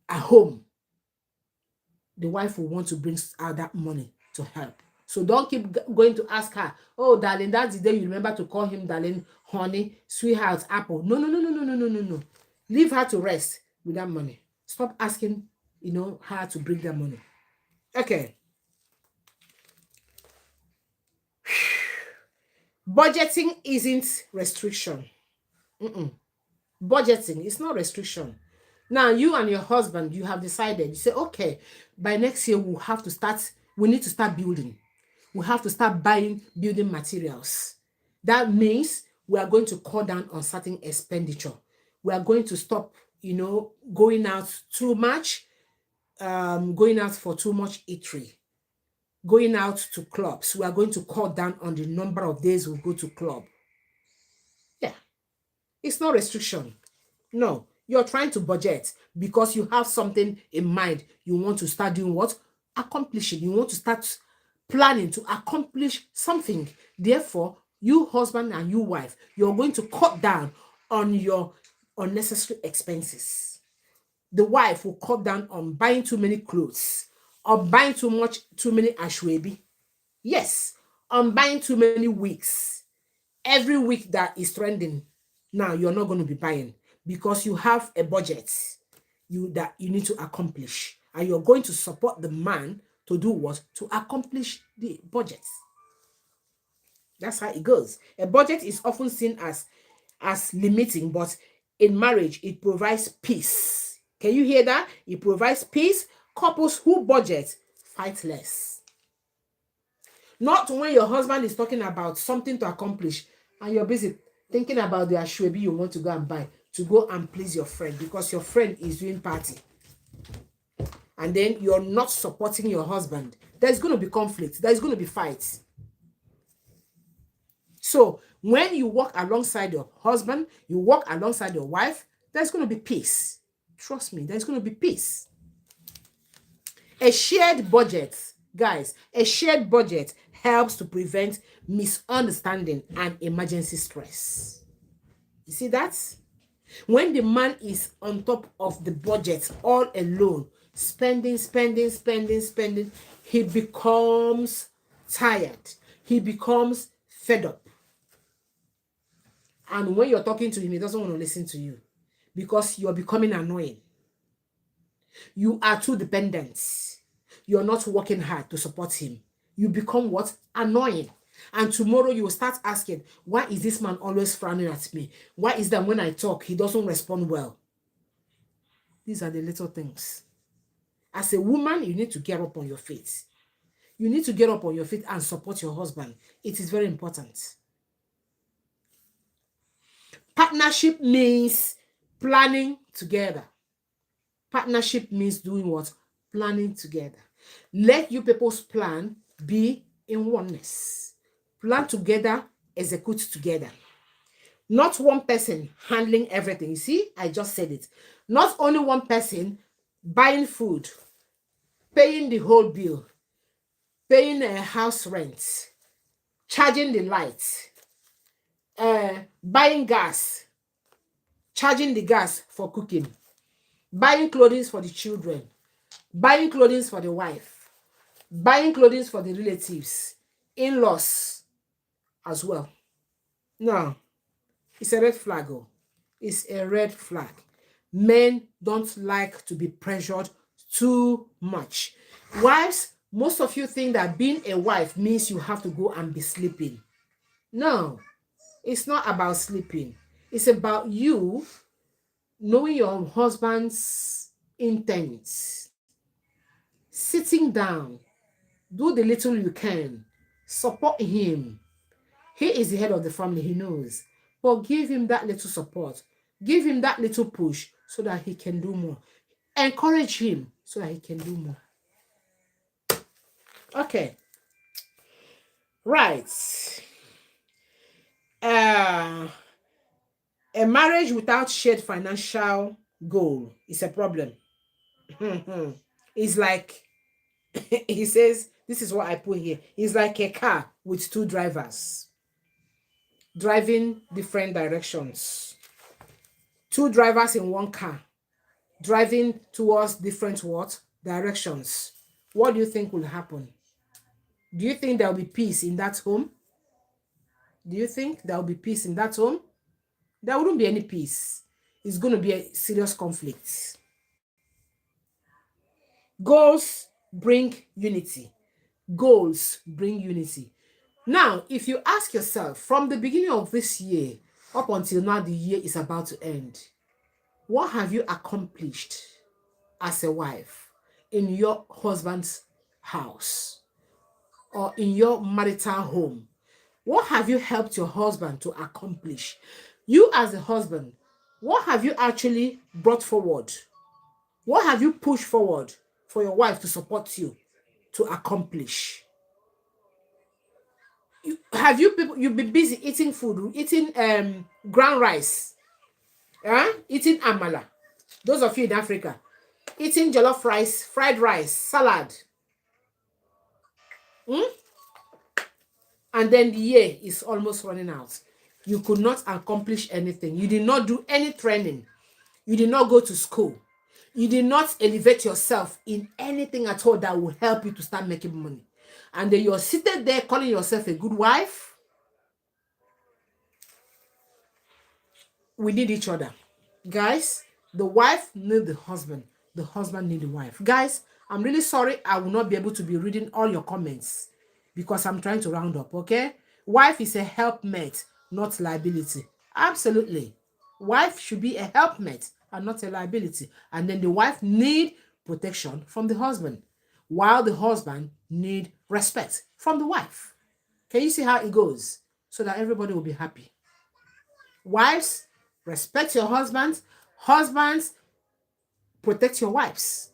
Speaker 1: at home. The wife will want to bring out that money to help. So don't keep going to ask her, oh, darling, that's the day you remember to call him darling, honey, sweetheart, apple. No. Leave her to rest with that money. Stop asking, her to bring that money. Okay. Budgeting isn't restriction. Budgeting is not restriction. Now, you and your husband, you have decided, you say, okay, by next year, we need to start building. We have to start buying building materials. That means we are going to cut down on certain expenditure. We are going to stop, going out too much, going out for too much eatery, going out to clubs. We are going to cut down on the number of days we go to club. Yeah. It's not restriction. No. You're trying to budget because you have something in mind. You want to start doing what? Accomplishing. You want to start planning to accomplish something. Therefore, you husband and you wife, you're going to cut down on your unnecessary expenses. The wife will cut down on buying too many clothes or buying too many ashwebi. Yes, on buying too many wigs. Every wig that is trending, now you're not going to be buying. because you have a budget that you need to accomplish, and you're going to support the man to do what? To accomplish the budget. That's how it goes. A budget is often seen as limiting, but in marriage, it provides peace. Can you hear that? It provides peace. Couples who budget fight less. Not when your husband is talking about something to accomplish and you're busy thinking about the ashwebi you want to go and buy to go and please your friend because your friend is doing party. And then you're not supporting your husband. There's going to be conflict. There's going to be fights. So when you walk alongside your husband, you walk alongside your wife, there's going to be peace. Trust me, there's going to be peace. A shared budget, guys, a shared budget helps to prevent misunderstanding and emergency stress. You see that? When the man is on top of the budget all alone, spending, he becomes tired. He becomes fed up. And when you're talking to him, he doesn't want to listen to you because you're becoming annoying. You are too dependent. You're not working hard to support him. You become what? Annoying. And tomorrow you will start asking, why is this man always frowning at me? Why is that when I talk, he doesn't respond well? These are the little things. As a woman, you need to get up on your feet. You need to get up on your feet and support your husband. It is very important. Partnership means planning together. Partnership means doing what? Planning together. Let you people's plan be in oneness. Plan together, execute together. Not one person handling everything. You see, I just said it. Not only one person buying food, paying the whole bill, paying a house rent, charging the lights, buying gas, charging the gas for cooking, buying clothing for the children, buying clothing for the wife, buying clothing for the relatives, in-laws as well. No, it's a red flag. Oh. It's a red flag. Men don't like to be pressured too much. Wives, most of you think that being a wife means you have to go and be sleeping. No, it's not about sleeping. It's about you knowing your husband's intents. Sitting down, do the little you can, support him. He is the head of the family, he knows. But give him that little support. Give him that little push so that he can do more. Encourage him so that he can do more. Okay. Right. A marriage without shared financial goal is a problem. It's like, he says, this is what I put here. It's like a car with two drivers driving different directions. Two drivers in one car driving towards different what? Directions. What do you think will happen? Do you think there will be peace in that home? Do you think there will be peace in that home? There wouldn't be any peace. It's going to be a serious conflict. Goals bring unity. Goals bring unity. Now, if you ask yourself, from the beginning of this year up until now, the year is about to end, what have you accomplished as a wife in your husband's house or in your marital home? What have you helped your husband to accomplish? You as a husband, what have you actually brought forward? What have you pushed forward for your wife to support you to accomplish? You've been busy eating food, eating ground rice, eating amala. Those of you in Africa, eating jollof rice, fried rice, salad. And then the year is almost running out. You could not accomplish anything. You did not do any training. You did not go to school. You did not elevate yourself in anything at all that will help you to start making money. And then you're seated there calling yourself a good wife. We need each other. Guys, the wife need the husband need the wife. Guys, I'm really sorry I will not be able to be reading all your comments because I'm trying to round up, okay? Wife is a helpmate, not liability. Absolutely. Wife should be a helpmate and not a liability. And then the wife need protection from the husband, while the husband need respect from the wife. Can you see how it goes? So that everybody will be happy. Wives, respect your husbands. Husbands, protect your wives.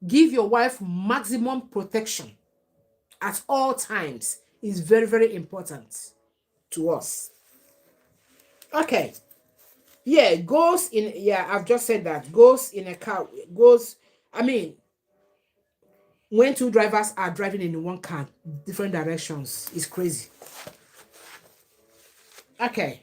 Speaker 1: Give your wife maximum protection at all times. Is very, very important to us. Okay. Yeah, goes in, yeah, I've just said that. Goes in a car, goes, I mean, when two drivers are driving in one car, different directions, is crazy. Okay.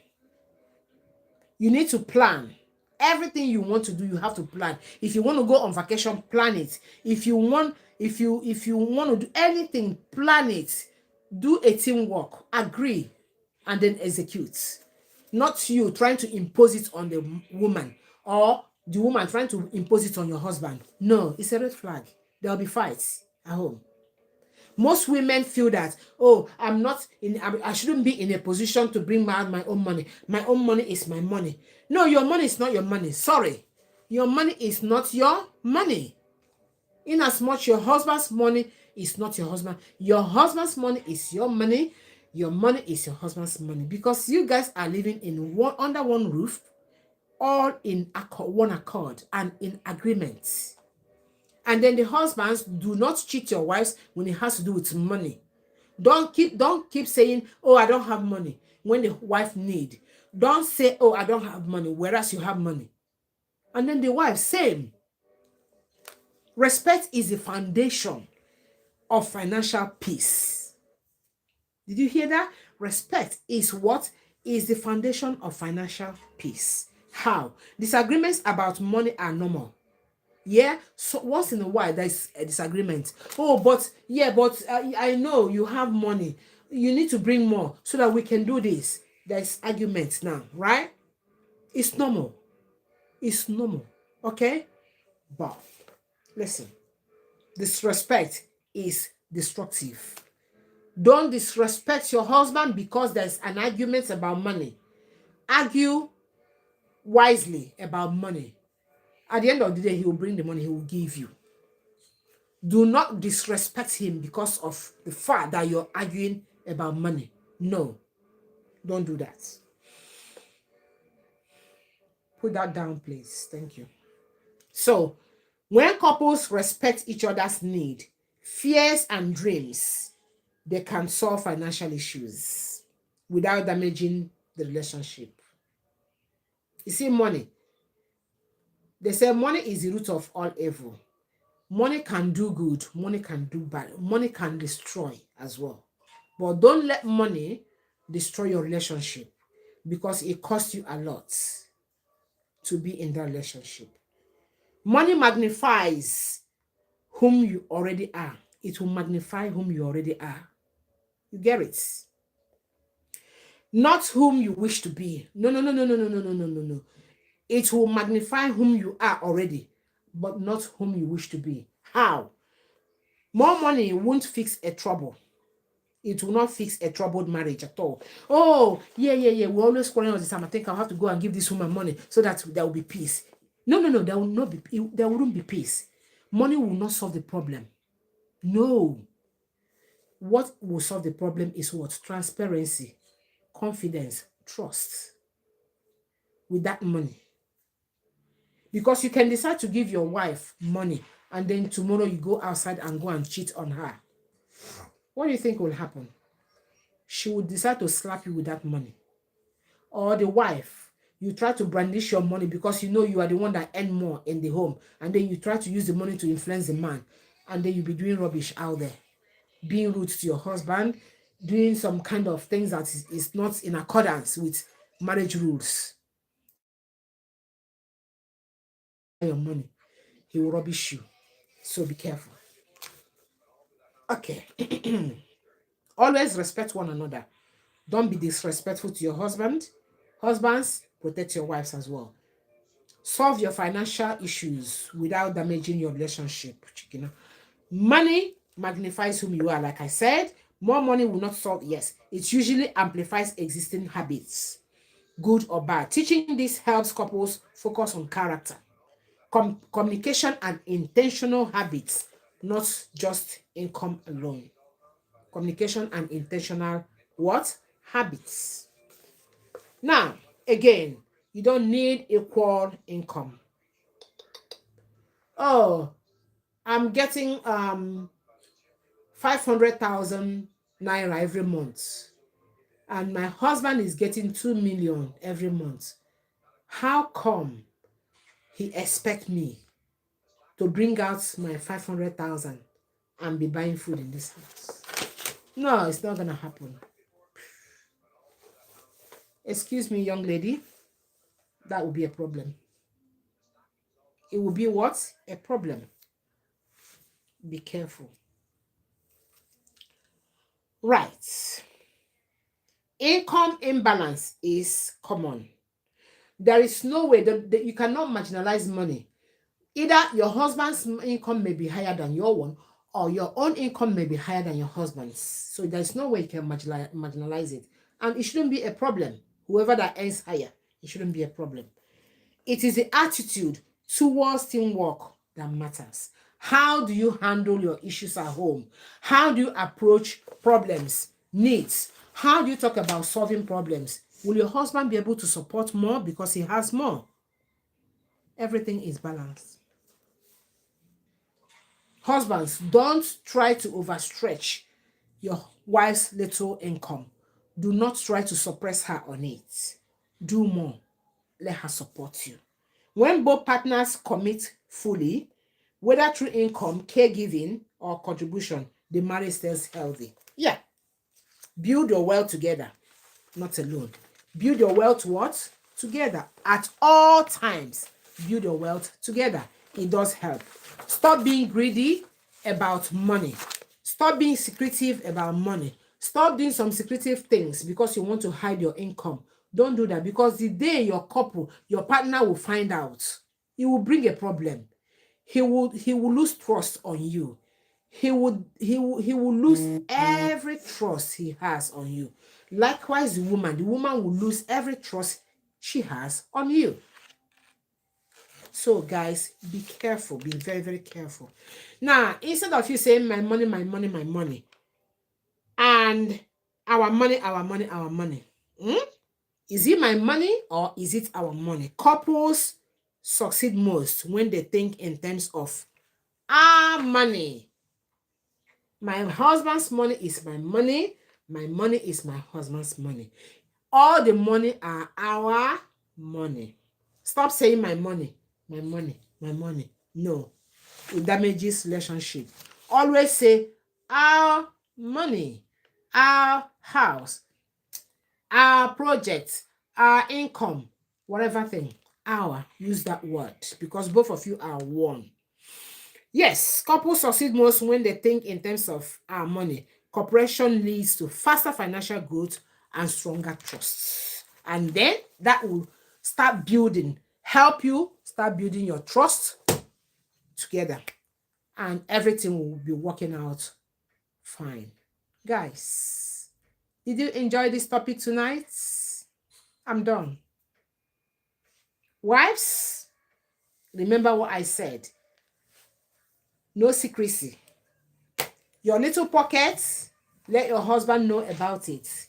Speaker 1: You need to plan. Everything you want to do, you have to plan. If you want to go on vacation, plan it. If you want to do anything, plan it. Do a teamwork, agree, and then execute. Not you trying to impose it on the woman or the woman trying to impose it on your husband. No, it's a red flag. There'll be fights at home. Most women feel that, oh, I shouldn't be in a position to bring out my own money. My own money is my money. No, your money is not your money. Sorry. Your money is not your money. In as much your husband's money is not your husband. Your husband's money is your money. Your money is your husband's money. Because you guys are living in under one roof, all in one accord and in agreement. And then the husbands, do not cheat your wives when it has to do with money. Don't keep saying, oh, I don't have money when the wife need. Don't say, oh, I don't have money, whereas you have money. And then the wife, same. Respect is the foundation of financial peace. Did you hear that? Respect is what is the foundation of financial peace. How? Disagreements about money are normal. Yeah, so once in a while there's a disagreement. Oh, but yeah, but I know you have money. You need to bring more so that we can do this. There's arguments now, right? It's normal. It's normal. Okay? But listen, disrespect is destructive. Don't disrespect your husband because there's an argument about money. Argue wisely about money. At the end of the day, he will bring the money, he will give you. Do not disrespect him because of the fact that you're arguing about money. No, don't do that. Put that down, please. Thank you. So, when couples respect each other's need, fears, and dreams, they can solve financial issues without damaging the relationship. You see, money. They say money is the root of all evil. Money can do good, money can do bad, money can destroy as well. But don't let money destroy your relationship because it costs you a lot to be in that relationship. Money magnifies whom you already are. It will magnify whom you already are. You get it? Not whom you wish to be. No, no, no, no, no, no, no, no, no, no, no. It will magnify whom you are already, but not whom you wish to be. How? More money won't fix a trouble. It will not fix a troubled marriage at all. Oh, yeah. We're always quarreling all the time. I think I'll have to go and give this woman money so that there will be peace. No. There will not be. There wouldn't be peace. Money will not solve the problem. No. What will solve the problem is what? Transparency, confidence, trust with that money. Because you can decide to give your wife money and then tomorrow you go outside and go and cheat on her. What do you think will happen? She would decide to slap you with that money. Or the wife, you try to brandish your money because you know you are the one that earn more in the home. And then you try to use the money to influence the man. And then you'll be doing rubbish out there. Being rude to your husband. Doing some kind of things that is not in accordance with marriage rules. Your money. He will rubbish you. So be careful. Okay. Always respect one another. Don't be disrespectful to your husband. Husbands, protect your wives as well. Solve your financial issues without damaging your relationship. Money magnifies whom you are. Like I said, more money will not solve. Yes, it usually amplifies existing habits, good or bad. Teaching this helps couples focus on character, communication, and intentional habits, not just income alone. Communication and intentional what? Habits. Now, again, you don't need equal income. Oh, I'm getting 500,000 naira every month, and my husband is getting 2 million every month. How come he expect me to bring out my 500,000 and be buying food in this house? No, it's not gonna happen. Excuse me, young lady. That will be a problem. It will be what? A problem. Be careful. Right. Income imbalance is common. There is no way that you cannot marginalize money. Either your husband's income may be higher than your one, or your own income may be higher than your husband's. So there's no way you can marginalize it. And it shouldn't be a problem. Whoever that earns higher, it shouldn't be a problem. It is the attitude towards teamwork that matters. How do you handle your issues at home? How do you approach problems, needs? How do you talk about solving problems? Will your husband be able to support more because he has more? Everything is balanced. Husbands, don't try to overstretch your wife's little income. Do not try to suppress her on it. Do more. Let her support you. When both partners commit fully, whether through income, caregiving, or contribution, the marriage stays healthy. Yeah. Build your wealth together, not alone. Build your wealth what? Together. At all times, build your wealth together. It does help. Stop being greedy about money. Stop being secretive about money. Stop doing some secretive things because you want to hide your income. Don't do that, because the day your couple, your partner will find out, it will bring a problem. He will lose trust on you. He will lose every trust he has on you. Likewise, the woman will lose every trust she has on you. So guys, be careful. Be very, very careful. Now, instead of you saying my money, my money, my money, and our money, our money, our money. Is it my money or is it our money? Couples succeed most when they think in terms of our money. My husband's money is my money. My money is my husband's money. All the money are our money. Stop saying my money, my money, my money. No, it damages relationship. Always say our money, our house, our project, our income, whatever thing. Our, use that word, because both of you are one. Yes, couples succeed most when they think in terms of our money. Cooperation leads to faster financial growth and stronger trust. And then that will start building, help you start building your trust together. And everything will be working out fine. Guys, did you enjoy this topic tonight? I'm done. Wives, remember what I said. No secrecy. Your little pockets, let your husband know about it.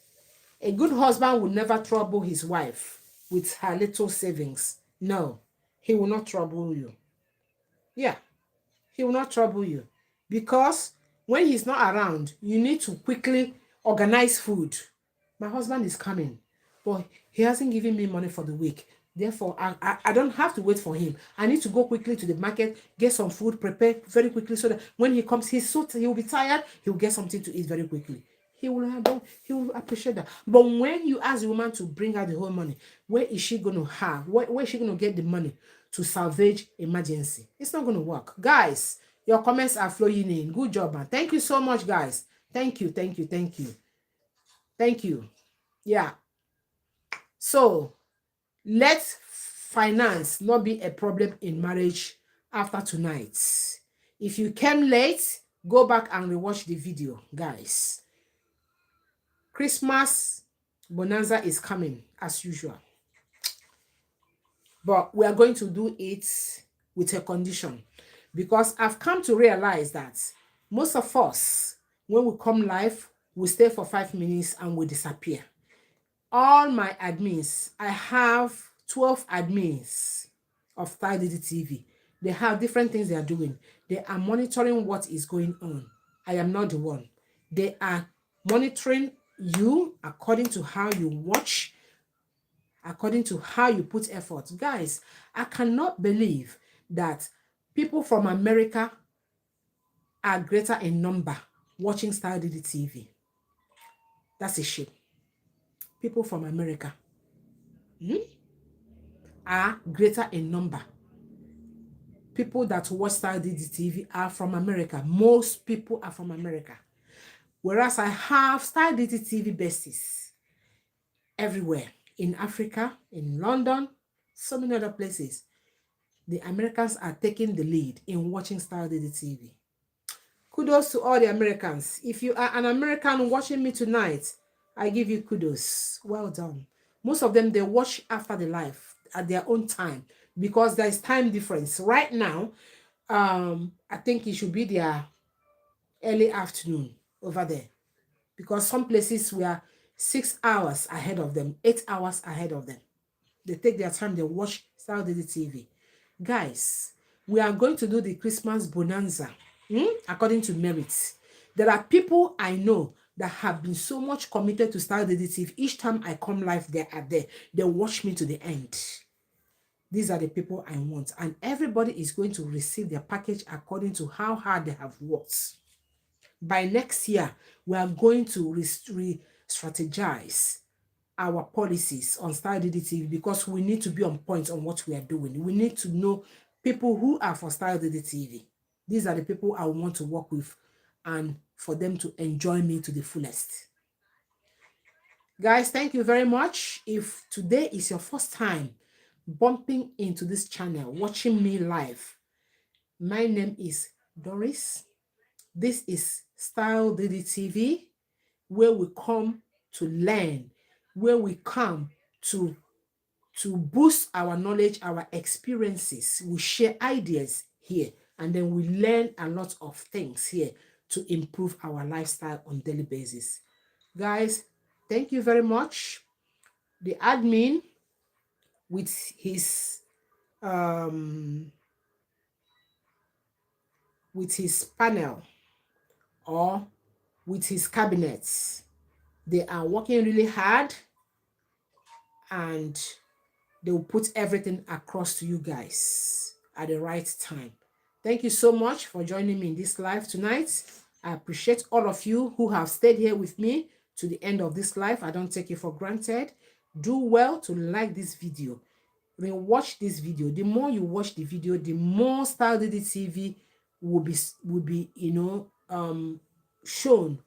Speaker 1: A good husband will never trouble his wife with her little savings. No, he will not trouble you. Yeah, he will not trouble you. Because when he's not around, you need to quickly organize food. My husband is coming, but he hasn't given me money for the week. Therefore, I don't have to wait for him. I need to go quickly to the market, get some food, prepare very quickly, so that when he comes, he'll be tired, he'll get something to eat very quickly. He will appreciate that. But when you ask the woman to bring out the whole money, where is she going to have? Where is she going to get the money to salvage emergency? It's not going to work. Guys, your comments are flowing in. Good job, man. Thank you so much, guys. Thank you, thank you, thank you. Thank you. Yeah. So let's finance not be a problem in marriage after tonight. If you came late, go back and rewatch the video, guys. Christmas bonanza is coming as usual. But we are going to do it with a condition, because I've come to realize that most of us, when we come live, we stay for 5 minutes and we disappear. All my admins, I have 12 admins of Star DD TV. They have different things they are doing. They are monitoring what is going on. I am not the one. They are monitoring you according to how you watch, according to how you put effort. Guys, I cannot believe that people from America are greater in number watching Star DD TV. That's a shame. People from America are greater in number. People that watch Star DD TV are from America. Most people are from America. Whereas I have Star DD TV besties everywhere. In Africa, in London, so many other places. The Americans are taking the lead in watching Star DD TV. Kudos to all the Americans. If you are an American watching me tonight, I give you kudos. Well done. Most of them, they watch after the live at their own time, because there is time difference. Right now, I think it should be their early afternoon over there, because some places we are 6 hours ahead of them, 8 hours ahead of them. They take their time, they watch Star DD TV. Guys, we are going to do the Christmas bonanza according to merit. There are people I know that have been so much committed to Star DD TV. Each time I come live, they are there. They watch me to the end. These are the people I want. And everybody is going to receive their package according to how hard they have worked. By next year, we are going to re-strategize our policies on Star DD TV, because we need to be on point on what we are doing. We need to know people who are for Star DD TV. These are the people I want to work with, and for them to enjoy me to the fullest. Guys, thank you very much. If today is your first time bumping into this channel, watching me live, my name is Doris. This is Star DD TV, where we come to learn, where we come to boost our knowledge, our experiences. We share ideas here, and then we learn a lot of things here to improve our lifestyle on a daily basis. Guys, thank you very much. The admin with his panel or with his cabinets, they are working really hard, and they will put everything across to you guys at the right time. Thank you so much for joining me in this live tonight. I appreciate all of you who have stayed here with me to the end of this live. I don't take it for granted. Do well to like this video. Then watch this video. The more you watch the video, the more Star DD TV will be shown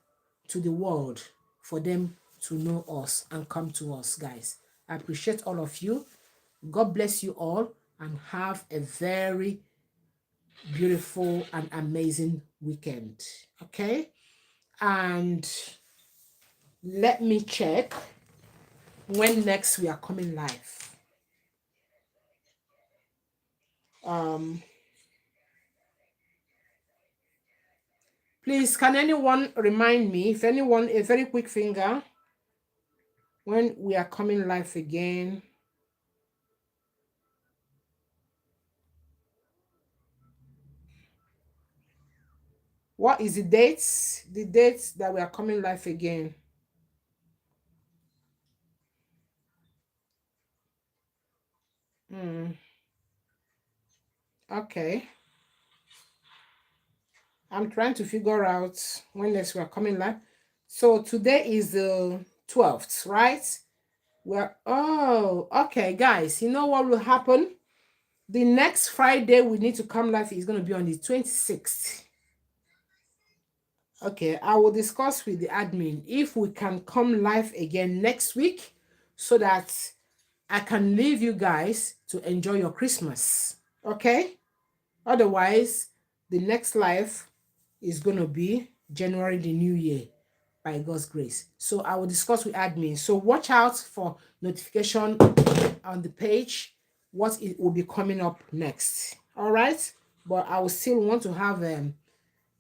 Speaker 1: to the world, for them to know us and come to us, guys. I appreciate all of you. God bless you all, and have a very beautiful and amazing weekend. Okay? And let me check when next we are coming live. Please, can anyone remind me, if anyone, a very quick finger, when we are coming live again? What is the dates? The dates that we are coming live again. Okay. I'm trying to figure out when next we are coming live. So today is the 12th, right? Okay, guys. You know what will happen? The next Friday we need to come live is going to be on the 26th. Okay, I will discuss with the admin if we can come live again next week, so that I can leave you guys to enjoy your Christmas. Okay? Otherwise, the next live is going to be January, the new year, by God's grace. So I will discuss with admin. So watch out for notification on the page, what it will be coming up next. All right? But I will still want to have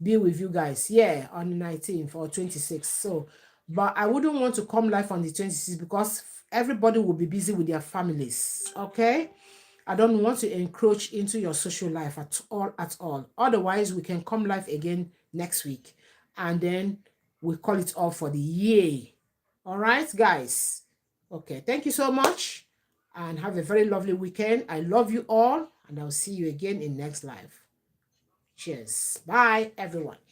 Speaker 1: be with you guys, yeah, on the 19th or 26th. So, but I wouldn't want to come live on the 26th because everybody will be busy with their families. Okay? I don't want to encroach into your social life at all. Otherwise, we can come live again next week, and then we call it off for the year. All right, guys. Okay, thank you so much, and have a very lovely weekend. I love you all, and I'll see you again in next live. Cheers. Bye, everyone.